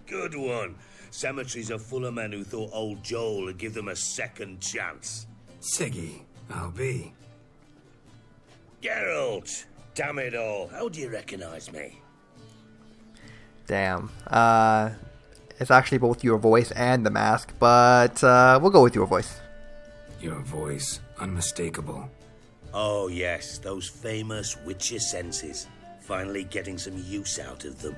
Good one. Cemeteries are full of men who thought old Joel would give them a second chance. Siggy, I'll be. Geralt! Damn it all, how do you recognize me? Damn. It's actually both your voice and the mask, but we'll go with your voice. Your voice, unmistakable. Oh yes, those famous witcher senses. Finally getting some use out of them.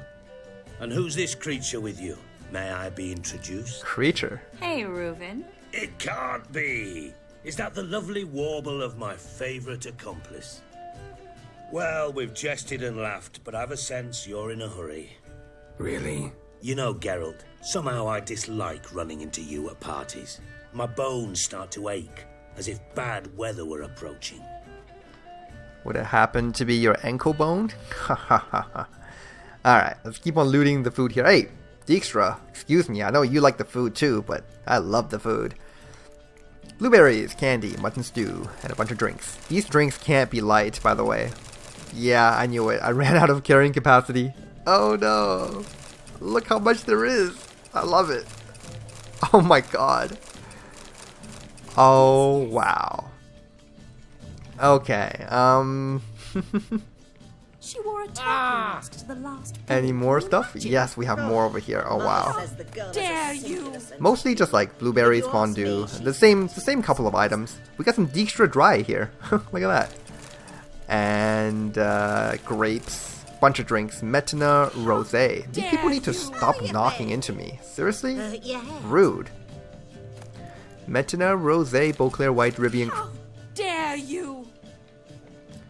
And who's this creature with you? May I be introduced? Creature? Hey, Reuven. It can't be! Is that the lovely warble of my favourite accomplice? Well, we've jested and laughed, but I've a sense you're in a hurry. Really? You know, Geralt, somehow I dislike running into you at parties. My bones start to ache, as if bad weather were approaching. Would it happen to be your ankle bone? Ha ha ha ha. Alright, let's keep on looting the food here. Hey, Dijkstra, excuse me, I know you like the food too, but I love the food. Blueberries, candy, mutton stew, and a bunch of drinks. These drinks can't be light, by the way. Yeah, I knew it. I ran out of carrying capacity. Oh no. Look how much there is. I love it. Oh my god. Oh, wow. Okay, She wore a turkey mask to the last. Any more stuff? Yes, we have more over here. Oh wow. Dare you! Mostly just like blueberries, fondue, the same couple of items. We got some Dijkstra dry here. Look at that. And grapes, bunch of drinks, Metina Rosé. These people need to stop knocking into me. Seriously? Rude. Metina Rosé, Beauclair White, Ribian. How dare you!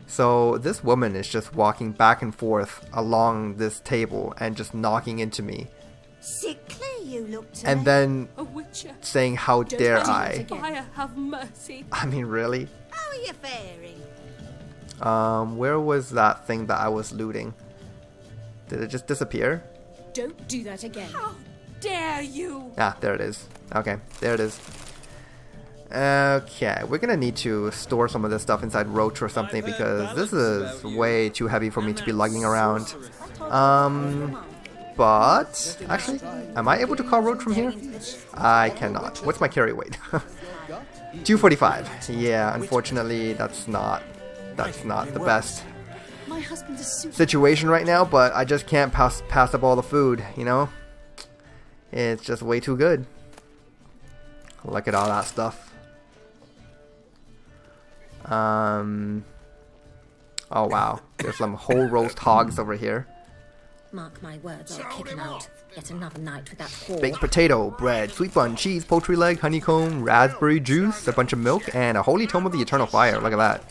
So this woman is just walking back and forth along this table and just knocking into me. Sickly you look to And me. then A witcher. saying, how dare I? Fire, have mercy. I mean, really? How are you faring? Where was that thing that I was looting? Did it just disappear? Don't do that again. How dare you! Ah, there it is. Okay, there it is. Okay, we're gonna need to store some of this stuff inside Roach or something because this is way too heavy for me to be lugging around. But actually, am I able to call Roach from here? I cannot. What's my carry weight? 245. Yeah, unfortunately, that's not the best situation right now. But I just can't pass up all the food. You know, it's just way too good. Look at all that stuff. Oh wow, there's some whole roast hogs over here. Mark my words, I'll kick him out. Yet another night with that whore. Baked potato, bread, sweet bun, cheese, poultry leg, honeycomb, raspberry juice, a bunch of milk, and a holy tome of the eternal fire. Look at that.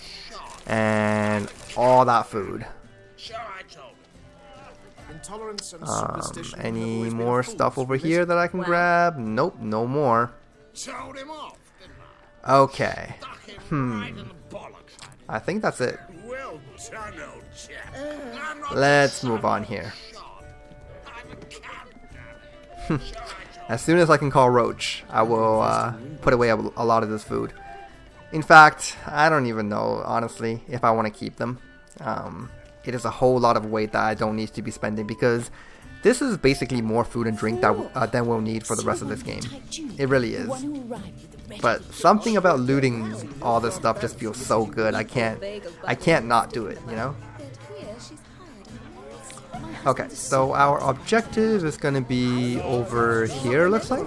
And all that food. Any more stuff over here that I can grab? Nope, no more. Okay. I think that's it. Let's move on here. As soon as I can call Roach, I will put away a lot of this food. In fact, I don't even know, honestly, if I want to keep them. It is a whole lot of weight that I don't need to be spending because this is basically more food and drink that than we'll need for the rest of this game. It really is. But something about looting all this stuff just feels so good. I can't not do it, you know? Okay, so our objective is going to be over here, looks like.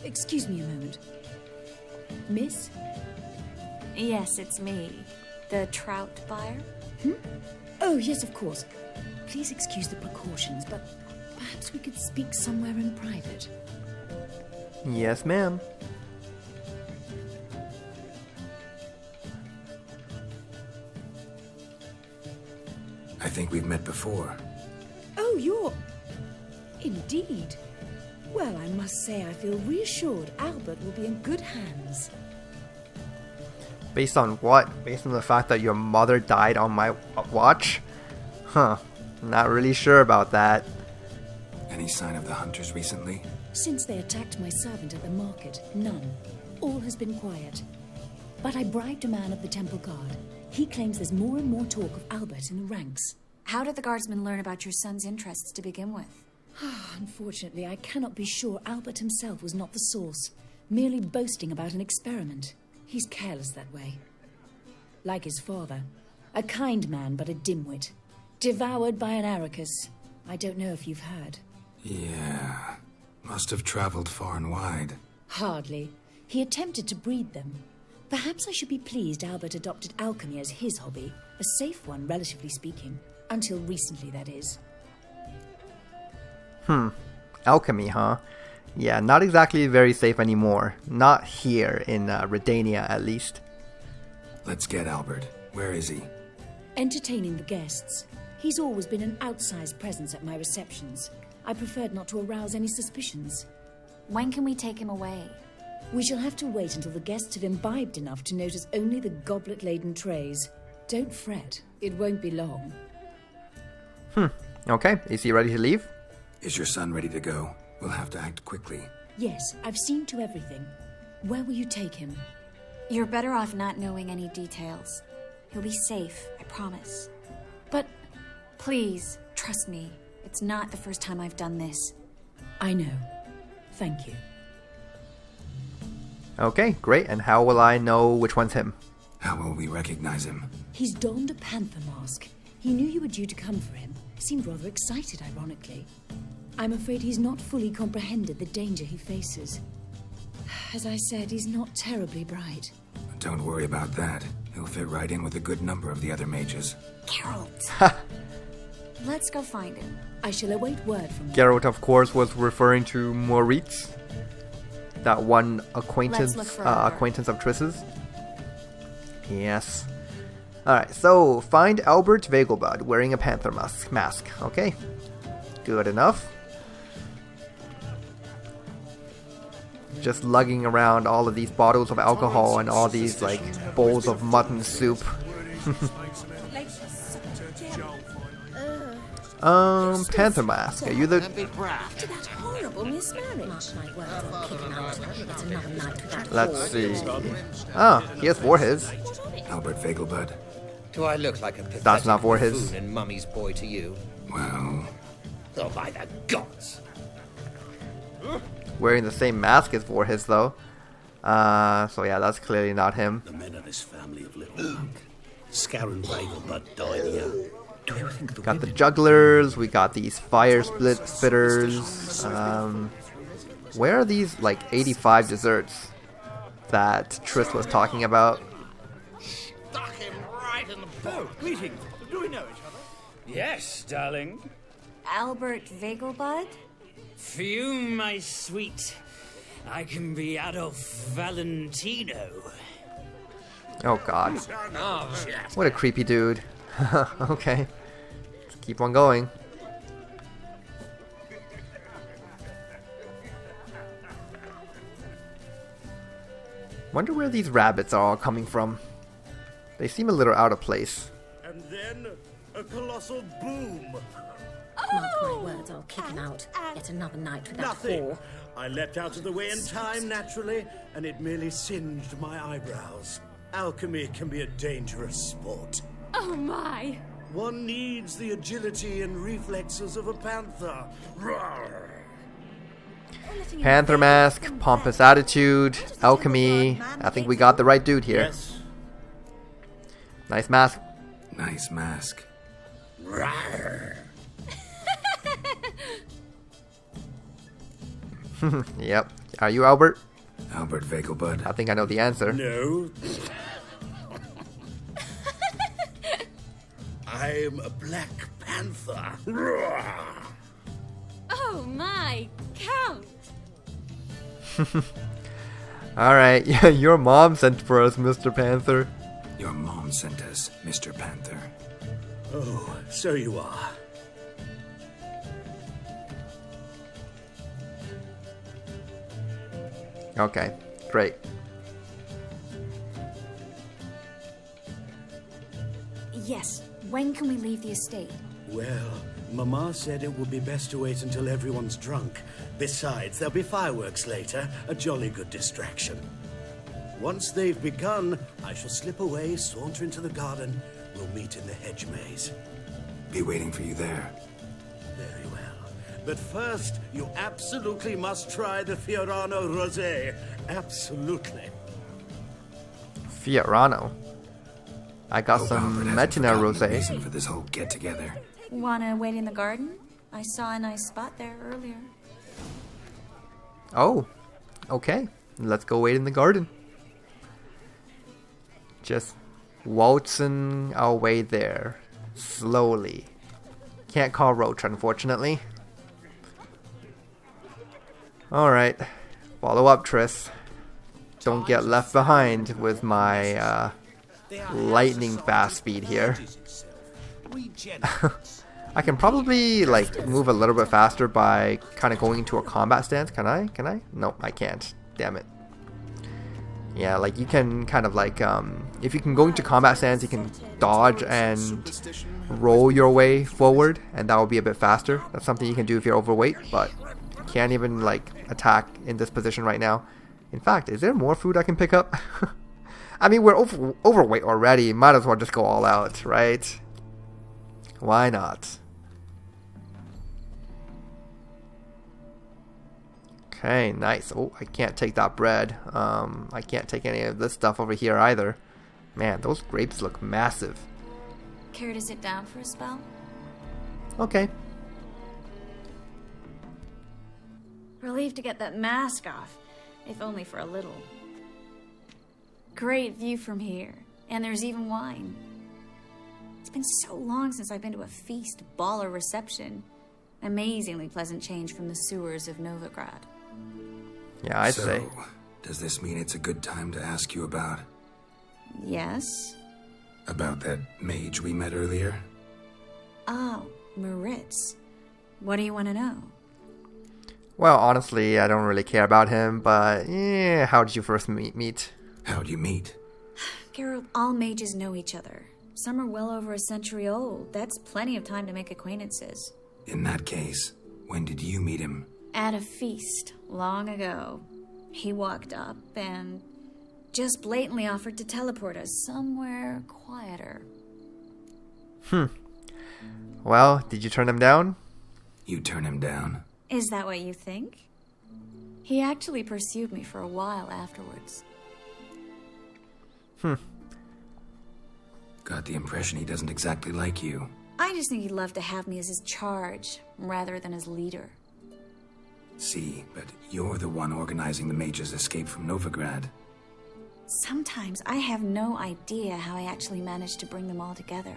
Excuse me a moment. Miss? Yes, it's me. The trout buyer? Oh, yes, of course. Please excuse the precautions, but perhaps we could speak somewhere in private. Yes, ma'am. I think we've met before. Oh, you're... Indeed. Well, I must say I feel reassured Albert will be in good hands. Based on what? Based on the fact that your mother died on my watch? Huh. Not really sure about that. Any sign of the hunters recently? Since they attacked my servant at the market, none. All has been quiet. But I bribed a man of the temple guard. He claims there's more and more talk of Albert in the ranks. How did the guardsmen learn about your son's interests to begin with? Unfortunately, I cannot be sure Albert himself was not the source, merely boasting about an experiment. He's careless that way. Like his father. A kind man, but a dimwit. Devoured by an Arachus. I don't know if you've heard. Yeah. Must have traveled far and wide. Hardly. He attempted to breed them. Perhaps I should be pleased Albert adopted alchemy as his hobby. A safe one, relatively speaking. Until recently, that is. Alchemy, huh? Yeah, not exactly very safe anymore. Not here in Redania, at least. Let's get Albert. Where is he? Entertaining the guests. He's always been an outsized presence at my receptions. I preferred not to arouse any suspicions. When can we take him away? We shall have to wait until the guests have imbibed enough to notice only the goblet-laden trays. Don't fret, it won't be long. Okay, is he ready to leave? Is your son ready to go? We'll have to act quickly. Yes, I've seen to everything. Where will you take him? You're better off not knowing any details. He'll be safe, I promise. But... Please, trust me. It's not the first time I've done this. I know. Thank you. Okay, great. And how will I know which one's him? How will we recognize him? He's donned a panther mask. He knew you were due to come for him. Seemed rather excited, ironically. I'm afraid he's not fully comprehended the danger he faces. As I said, he's not terribly bright. Don't worry about that. He'll fit right in with a good number of the other mages. Geralt! Let's go find him. I shall await word from Geralt, of course, was referring to Moritz. That one acquaintance of Triss's. Yes. Alright, so find Albert Vegelbud wearing a panther mask. Okay. Good enough. Just lugging around all of these bottles of alcohol and all these, like, bowls of mutton soup. Panther mask. Are you the... After that horrible mismarriage. Let's see. Ah, here's Vorhis. Albert Vegelbud. Do I look like a pathetic That's not Vorhis. buffoon and mummy's boy to you? Well... Oh, by the gods! Wearing the same mask as Vorhis, though. So yeah, that's clearly not him. The men of this family of little luck. Scar and Vegelbud died here. Got the jugglers, we got these fire spitters. Where are these, like, 85 desserts that Triss was talking about? Stuck him right in the boat. Greetings. Do we know each other? Yes, darling. Albert Vegelbud? Phew, my sweet. I can be Adolf Valentino. Oh god. What a creepy dude. Okay. Let's keep on going. Wonder where these rabbits are all coming from. They seem a little out of place. And then a colossal boom. Mark my words, I'll kick him out. Yet another night with that Nothing. whore. I leapt out of the way in time, naturally, and it merely singed my eyebrows. Alchemy can be a dangerous sport. Oh my! One needs the agility and reflexes of a panther. Roar. Panther mask, pompous attitude, alchemy. I think we got the right dude here. Yes. Nice mask. Nice mask. Roar. Yep. Are you Albert? Albert Vegelbud. I think I know the answer. No. I'm a black panther. Roar. Oh my, Count! Alright, yeah, your mom sent for us, Mr. Panther. Your mom sent us, Mr. Panther. Oh, so you are. Okay, great. Yes. When can we leave the estate? Well, Mama said it would be best to wait until everyone's drunk. Besides, there'll be fireworks later, a jolly good distraction. Once they've begun, I shall slip away, saunter into the garden. We'll meet in the hedge maze. Be waiting for you there. Very well. But first, you absolutely must try the Fiorano Rosé. Absolutely. Fiorano. I got some Metina Rosé. For this whole get-together. Wanna wait in the garden? I saw a nice spot there earlier. Oh, okay. Let's go wait in the garden. Just waltzing our way there. Slowly. Can't call Roach, unfortunately. Alright. Follow up, Triss. Don't get left behind with my lightning fast speed here. I can probably like move a little bit faster by kind of going into a combat stance. Can I? Can I? Nope, I can't. Damn it. Yeah, like you can kind of like if you can go into combat stance, you can dodge and roll your way forward, and that will be a bit faster. That's something you can do if you're overweight, but you can't even like attack in this position right now. In fact, is there more food I can pick up? I mean, we're overweight already. Might as well just go all out, right? Why not? Okay, nice. Oh, I can't take that bread. I can't take any of this stuff over here either. Man, those grapes look massive. Care to sit down for a spell? Okay. Relieved to get that mask off, if only for a little. Great view from here, and there's even wine. It's been so long since I've been to a feast, ball, or reception. Amazingly pleasant change from the sewers of Novigrad. Yeah, I'd say. So, does this mean it's a good time to ask you about? Yes? About that mage we met earlier? Oh, Moritz. What do you want to know? Well, honestly, I don't really care about him, but yeah, how did you first meet? How'd you meet? Geralt, all mages know each other. Some are well over a century old. That's plenty of time to make acquaintances. In that case, when did you meet him? At a feast, long ago. He walked up and just blatantly offered to teleport us somewhere quieter. Well, did you turn him down? You turn him down? Is that what you think? He actually pursued me for a while afterwards. Got the impression he doesn't exactly like you. I just think he'd love to have me as his charge, rather than his leader. See, but you're the one organizing the mage's escape from Novigrad. Sometimes I have no idea how I actually managed to bring them all together.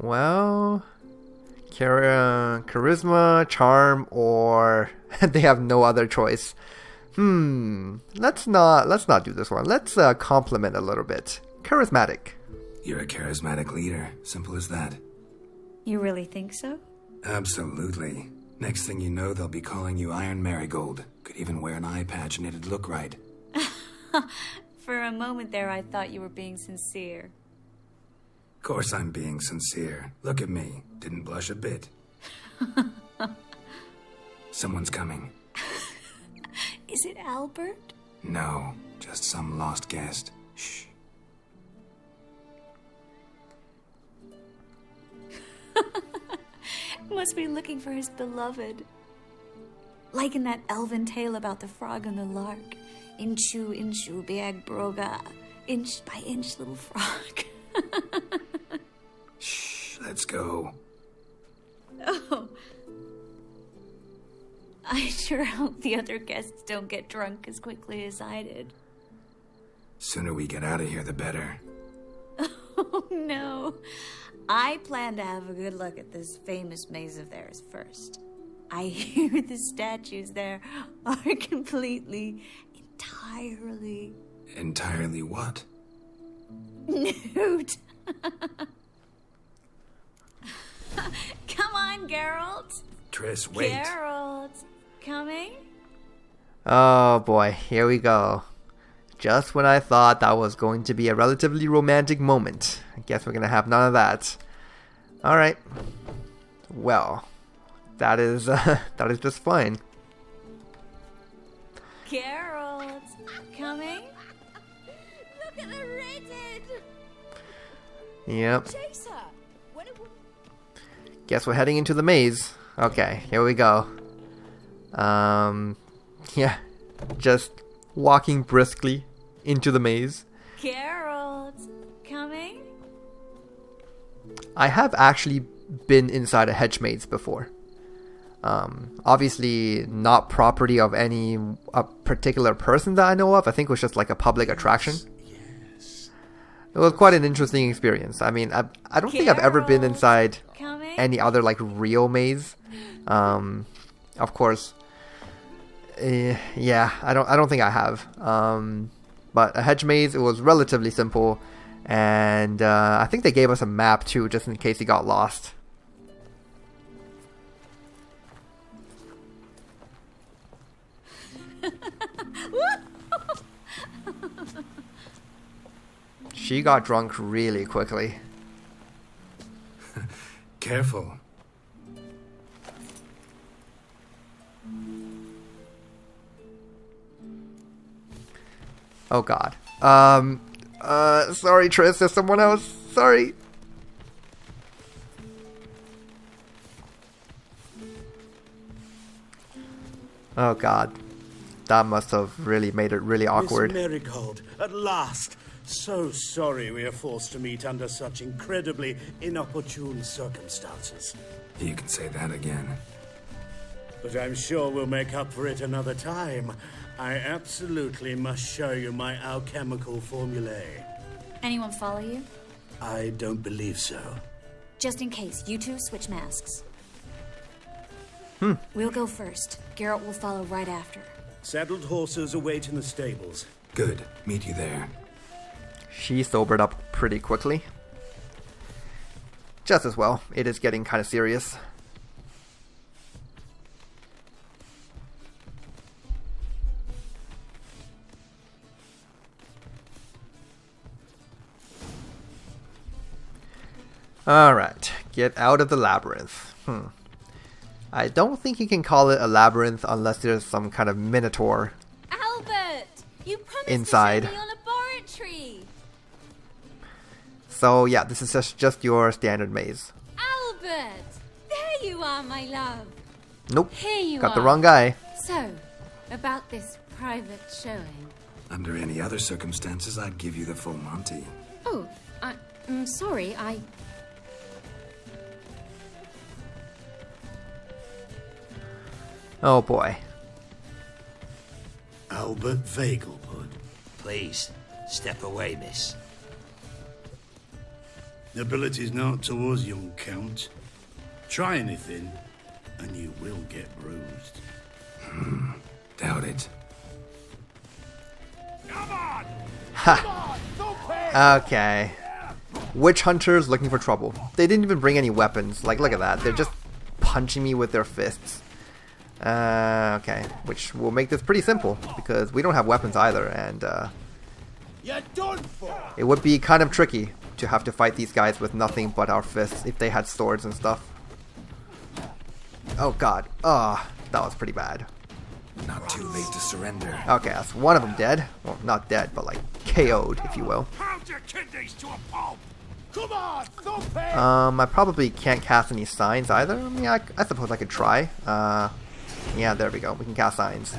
Well, charisma, charm, or they have no other choice. Let's not do this one. Let's compliment a little bit. Charismatic. You're a charismatic leader. Simple as that. You really think so? Absolutely. Next thing you know, they'll be calling you Iron Marigold. Could even wear an eye patch and it'd look right. For a moment there, I thought you were being sincere. Of course I'm being sincere. Look at me. Didn't blush a bit. Someone's coming. Is it Albert? No, just some lost guest. Shh. Must be looking for his beloved. Like in that elven tale about the frog and the lark. Inchu, inchu, biag broga. Inch by inch, little frog. Shh, let's go. Oh. I sure hope the other guests don't get drunk as quickly as I did. Sooner we get out of here, the better. Oh, no. I plan to have a good look at this famous maze of theirs first. I hear the statues there are entirely... Entirely what? Nude. Come on, Geralt. Triss, wait. Geralt, coming? Oh boy, here we go. Just when I thought that was going to be a relatively romantic moment. I guess we're gonna have none of that. Alright. Well, that is just fine. Geralt, coming? Look at the redhead! Yep. Chaser! Guess we're heading into the maze. Okay, here we go. Yeah. Just walking briskly into the maze. Geralt, coming? I have actually been inside a hedge maze before. Obviously not property of a particular person that I know of. I think it was just like a public attraction. Yes. It was quite an interesting experience. I mean, I don't think I've ever been inside any other like real maze. Of course. Yeah, I don't think I have. But a hedge maze, it was relatively simple. And I think they gave us a map too, just in case he got lost. She got drunk really quickly. Careful. Oh god. Sorry, Triss, there's someone else. Sorry. Oh god. That must have really made it really awkward. Miss Marigold, at last. So sorry we are forced to meet under such incredibly inopportune circumstances. You can say that again. But I'm sure we'll make up for it another time. I absolutely must show you my alchemical formulae. Anyone follow you? I don't believe so. Just in case, you two switch masks. Hmm. We'll go first. Garrett will follow right after. Saddled horses await in the stables. Good. Meet you there. She sobered up pretty quickly. Just as well. It is getting kind of serious. Alright, get out of the labyrinth. I don't think you can call it a labyrinth unless there's some kind of minotaur Albert, you promised inside. to show me your laboratory. So yeah, this is just your standard maze. Albert, there you are, my love. Nope, Here you got are. the wrong guy. So, about this private showing. Under any other circumstances, I'd give you the full Monty. Oh, I'm sorry, Oh boy. Albert Vegelbud. Please, step away, miss. Nobility's not towards young Count. Try anything, and you will get bruised. Doubt it. Ha! Okay. Witch hunters looking for trouble. They didn't even bring any weapons. Like, look at that. They're just punching me with their fists. Okay. Which will make this pretty simple, because we don't have weapons either, and You're done for. it would be kind of tricky to have to fight these guys with nothing but our fists if they had swords and stuff. Oh god. That was pretty bad. Not too late to surrender. Okay, that's one of them dead. Well, not dead, but like KO'd, if you will. Pound your kidneys to a pulp. Come on, don't pay. I probably can't cast any signs either. I mean, I suppose I could try. Yeah, there we go. We can cast signs.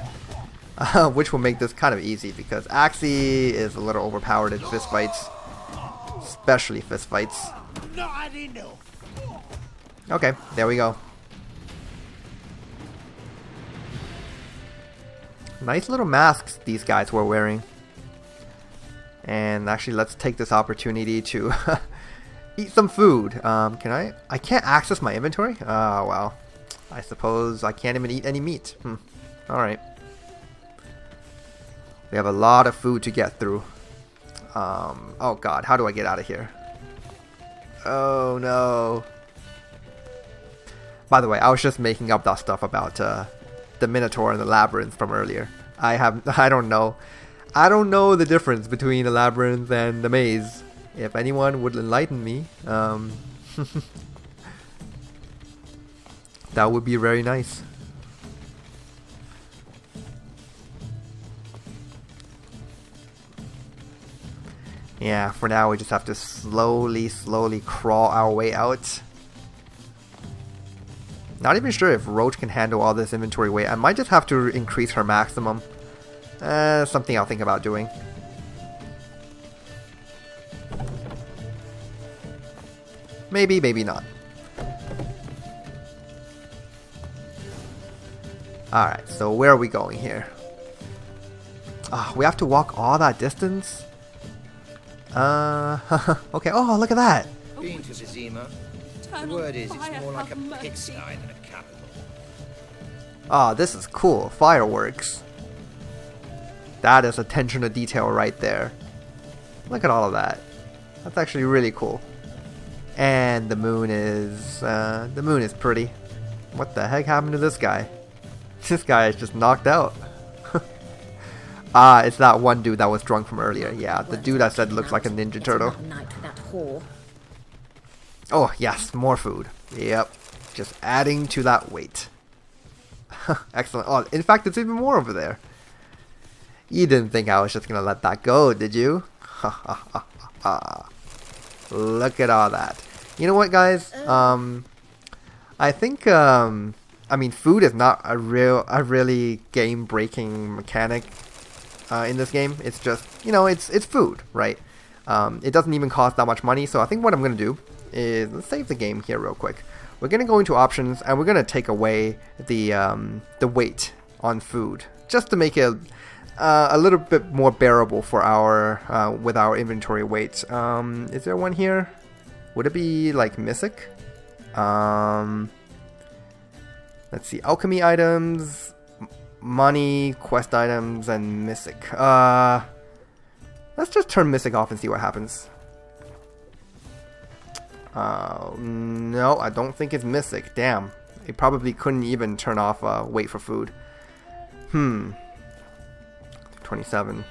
Which will make this kind of easy, because Axie is a little overpowered in fist fights. Especially fist fights. Not enough. Okay, there we go. Nice little masks these guys were wearing. And actually, let's take this opportunity to eat some food. Can I? I can't access my inventory? Oh, well. I suppose I can't even eat any meat. Alright. We have a lot of food to get through. Oh god, how do I get out of here? Oh no. By the way, I was just making up that stuff about the Minotaur and the Labyrinth from earlier. I don't know. I don't know the difference between the Labyrinth and the Maze. If anyone would enlighten me, that would be very nice. Yeah, for now we just have to slowly crawl our way out. Not even sure if Roach can handle all this inventory weight. I might just have to increase her maximum. Something I'll think about doing. Maybe, maybe not. Alright, so where are we going here? We have to walk all that distance? Okay, oh, look at that! Been to Vizima. The word is, it's more like a pigsty than a capital. Oh, this is cool. Fireworks. That is attention to detail right there. Look at all of that. That's actually really cool. And the moon is pretty. What the heck happened to this guy? This guy is just knocked out. It's that one dude that was drunk from earlier. Yeah, the dude I said looks like a Ninja Turtle. Oh, yes, more food. Yep, just adding to that weight. Excellent. Oh, in fact, it's even more over there. You didn't think I was just going to let that go, did you? Look at all that. You know what, guys? I think, I mean, food is not a really game-breaking mechanic in this game. It's just, you know, it's food, right? It doesn't even cost that much money, so I think what I'm going to do is, let's save the game here real quick. We're going to go into options, and we're going to take away the weight on food, just to make it a little bit more bearable for our with our inventory weight. Is there one here? Would it be like Mythic? Let's see, alchemy items, money, quest items, and Mythic. Let's just turn Mythic off and see what happens. No, I don't think it's Mythic. Damn, it probably couldn't even turn off wait for food. 27.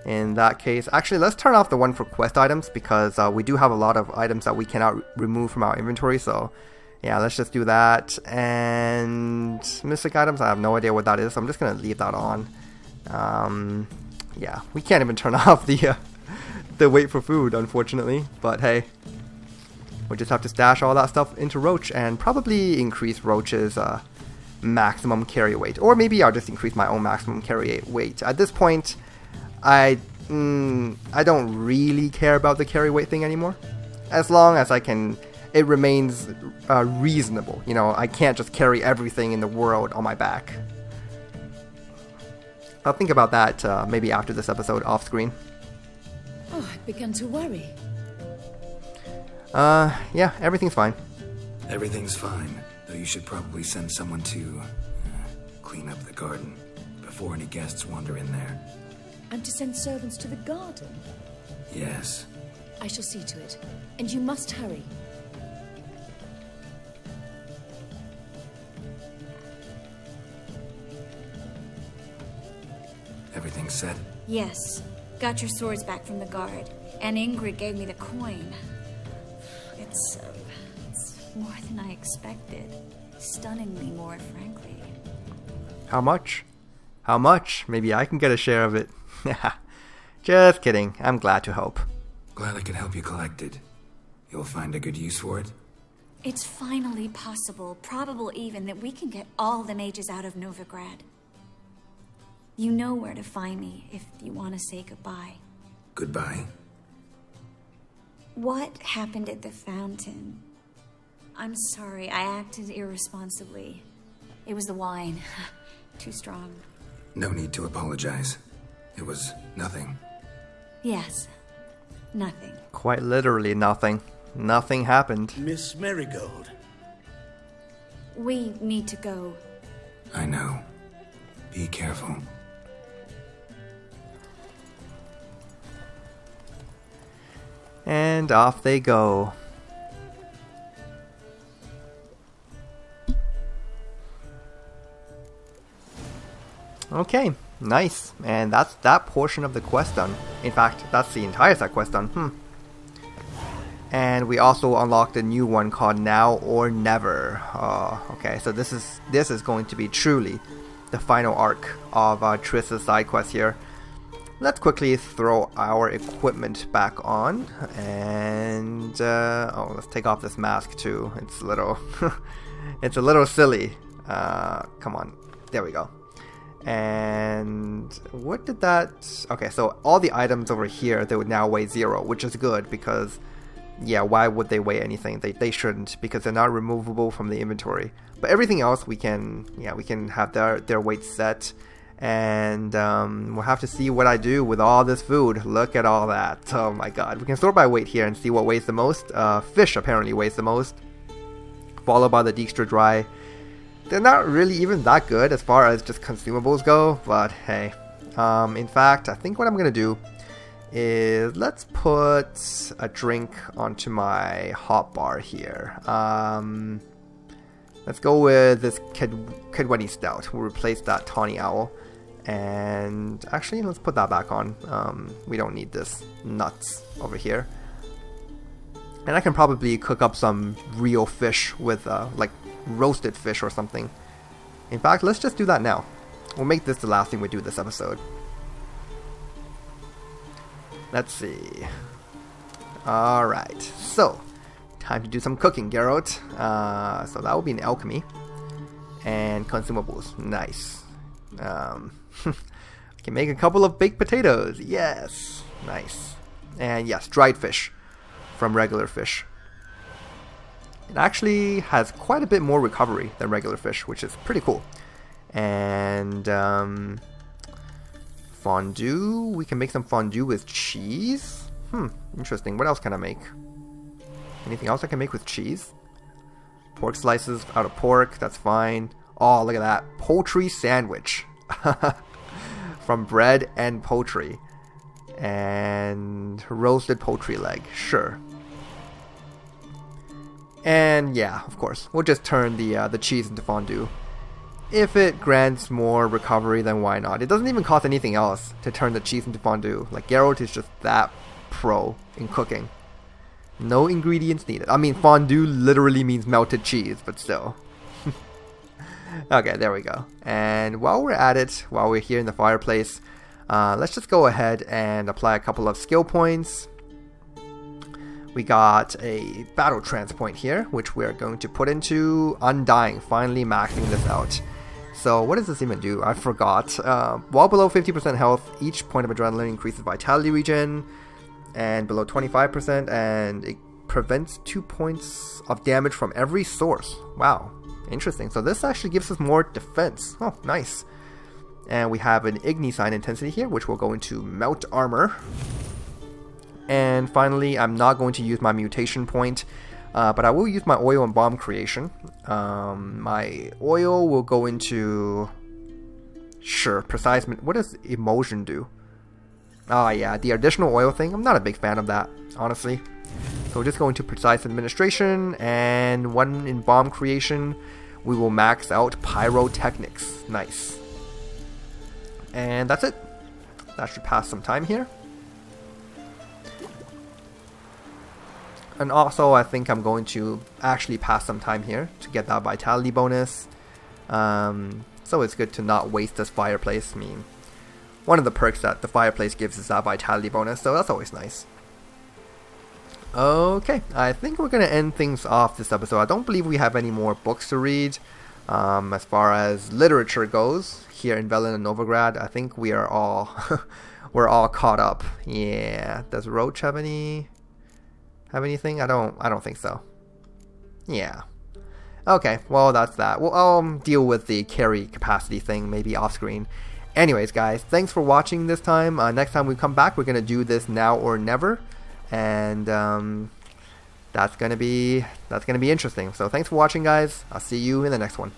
In that case, actually, let's turn off the one for quest items, because we do have a lot of items that we cannot remove from our inventory. So yeah, let's just do that. And Mystic items, I have no idea what that is, so I'm just gonna leave that on. Yeah, we can't even turn off the wait for food, unfortunately, but hey, we'll just have to stash all that stuff into Roach and probably increase Roach's maximum carry weight, or maybe I'll just increase my own maximum carry weight. At this point, I don't really care about the carry weight thing anymore, as long as it remains reasonable. You know, I can't just carry everything in the world on my back. I'll think about that maybe after this episode off screen. Oh, I've begun to worry. Yeah, everything's fine. Everything's fine, though you should probably send someone to clean up the garden before any guests wander in there. And to send servants to the garden? Yes. I shall see to it. And you must hurry. Everything set? Yes. Got your swords back from the guard. And Ingrid gave me the coin. It's more than I expected. Stunningly more, frankly. How much? How much? Maybe I can get a share of it. Just kidding. I'm glad to help. Glad I could help you collect it. You'll find a good use for it? It's finally possible, probable even, that we can get all the mages out of Novigrad. You know where to find me if you want to say goodbye. Goodbye? What happened at the fountain? I'm sorry, I acted irresponsibly. It was the wine. Too strong. No need to apologize. It was nothing. Yes, nothing. Quite literally nothing. Nothing happened. Miss Marigold. We need to go. I know. Be careful. And off they go. Okay, nice. And that's that portion of the quest done. In fact, that's the entire side quest done. And we also unlocked a new one called Now or Never. Okay, so this is going to be truly the final arc of Triss's side quest here. Let's quickly throw our equipment back on, and let's take off this mask too. It's a little, it's a little silly. Come on, there we go. And what did that? Okay, so all the items over here, they would now weigh 0, which is good because, yeah, why would they weigh anything? They shouldn't, because they're not removable from the inventory. But everything else we can have their weight set. And we'll have to see what I do with all this food. Look at all that. Oh my god. We can sort by weight here and see what weighs the most. Fish apparently weighs the most, followed by the Dijkstra Dry. They're not really even that good as far as just consumables go, but hey. In fact, I think what I'm gonna do is let's put a drink onto my hot bar here. Let's go with this Kedweni Stout. We'll replace that Tawny Owl. And actually, let's put that back on. We don't need this nuts over here. And I can probably cook up some real fish with like roasted fish or something. In fact, let's just do that now. We'll make this the last thing we do this episode. Let's see. Alright, so time to do some cooking, Geralt. So that will be an alchemy. And consumables. Nice. I can make a couple of baked potatoes. Yes. Nice. And yes, dried fish from regular fish. It actually has quite a bit more recovery than regular fish, which is pretty cool. And fondue. We can make some fondue with cheese. Interesting. What else can I make? Anything else I can make with cheese? Pork slices out of pork. That's fine. Oh, look at that. Poultry sandwich. From bread and poultry. And roasted poultry leg. Sure. And yeah, of course, we'll just turn the cheese into fondue. If it grants more recovery, then why not? It doesn't even cost anything else to turn the cheese into fondue. Like, Geralt is just that pro in cooking. No ingredients needed. I mean, fondue literally means melted cheese, but still. Okay, there we go. And while we're at it, while we're here in the fireplace, let's just go ahead and apply a couple of skill points. We got a battle trance point here, which we're going to put into Undying, finally maxing this out. So what does this even do? I forgot. While below 50% health, each point of adrenaline increases vitality regen, and below 25%, and it prevents 2 points of damage from every source. Wow, interesting. So this actually gives us more defense. Oh, nice. And we have an Igni sign intensity here, which will go into Melt Armor. And finally, I'm not going to use my mutation point, but I will use my oil and bomb creation. My oil will go into... Sure, precise... What does emulsion do? Oh yeah, the additional oil thing. I'm not a big fan of that, honestly. So we're just going to precise administration, and one in bomb creation, we will max out pyrotechnics. Nice. And that's it. That should pass some time here. And also, I think I'm going to actually pass some time here to get that vitality bonus. So it's good to not waste this fireplace. I mean, one of the perks that the fireplace gives is that vitality bonus, so that's always nice. Okay, I think we're going to end things off this episode. I don't believe we have any more books to read. As far as literature goes, here in Velen and Novigrad, I think we are all we're all caught up. Yeah, does Roach have anything? I don't think so. Yeah. Okay, well that's that. We'll deal with the carry capacity thing maybe off screen. Anyways, guys, thanks for watching this time. Next time we come back, we're gonna do this now or never, and that's gonna be interesting. So thanks for watching, guys. I'll see you in the next one.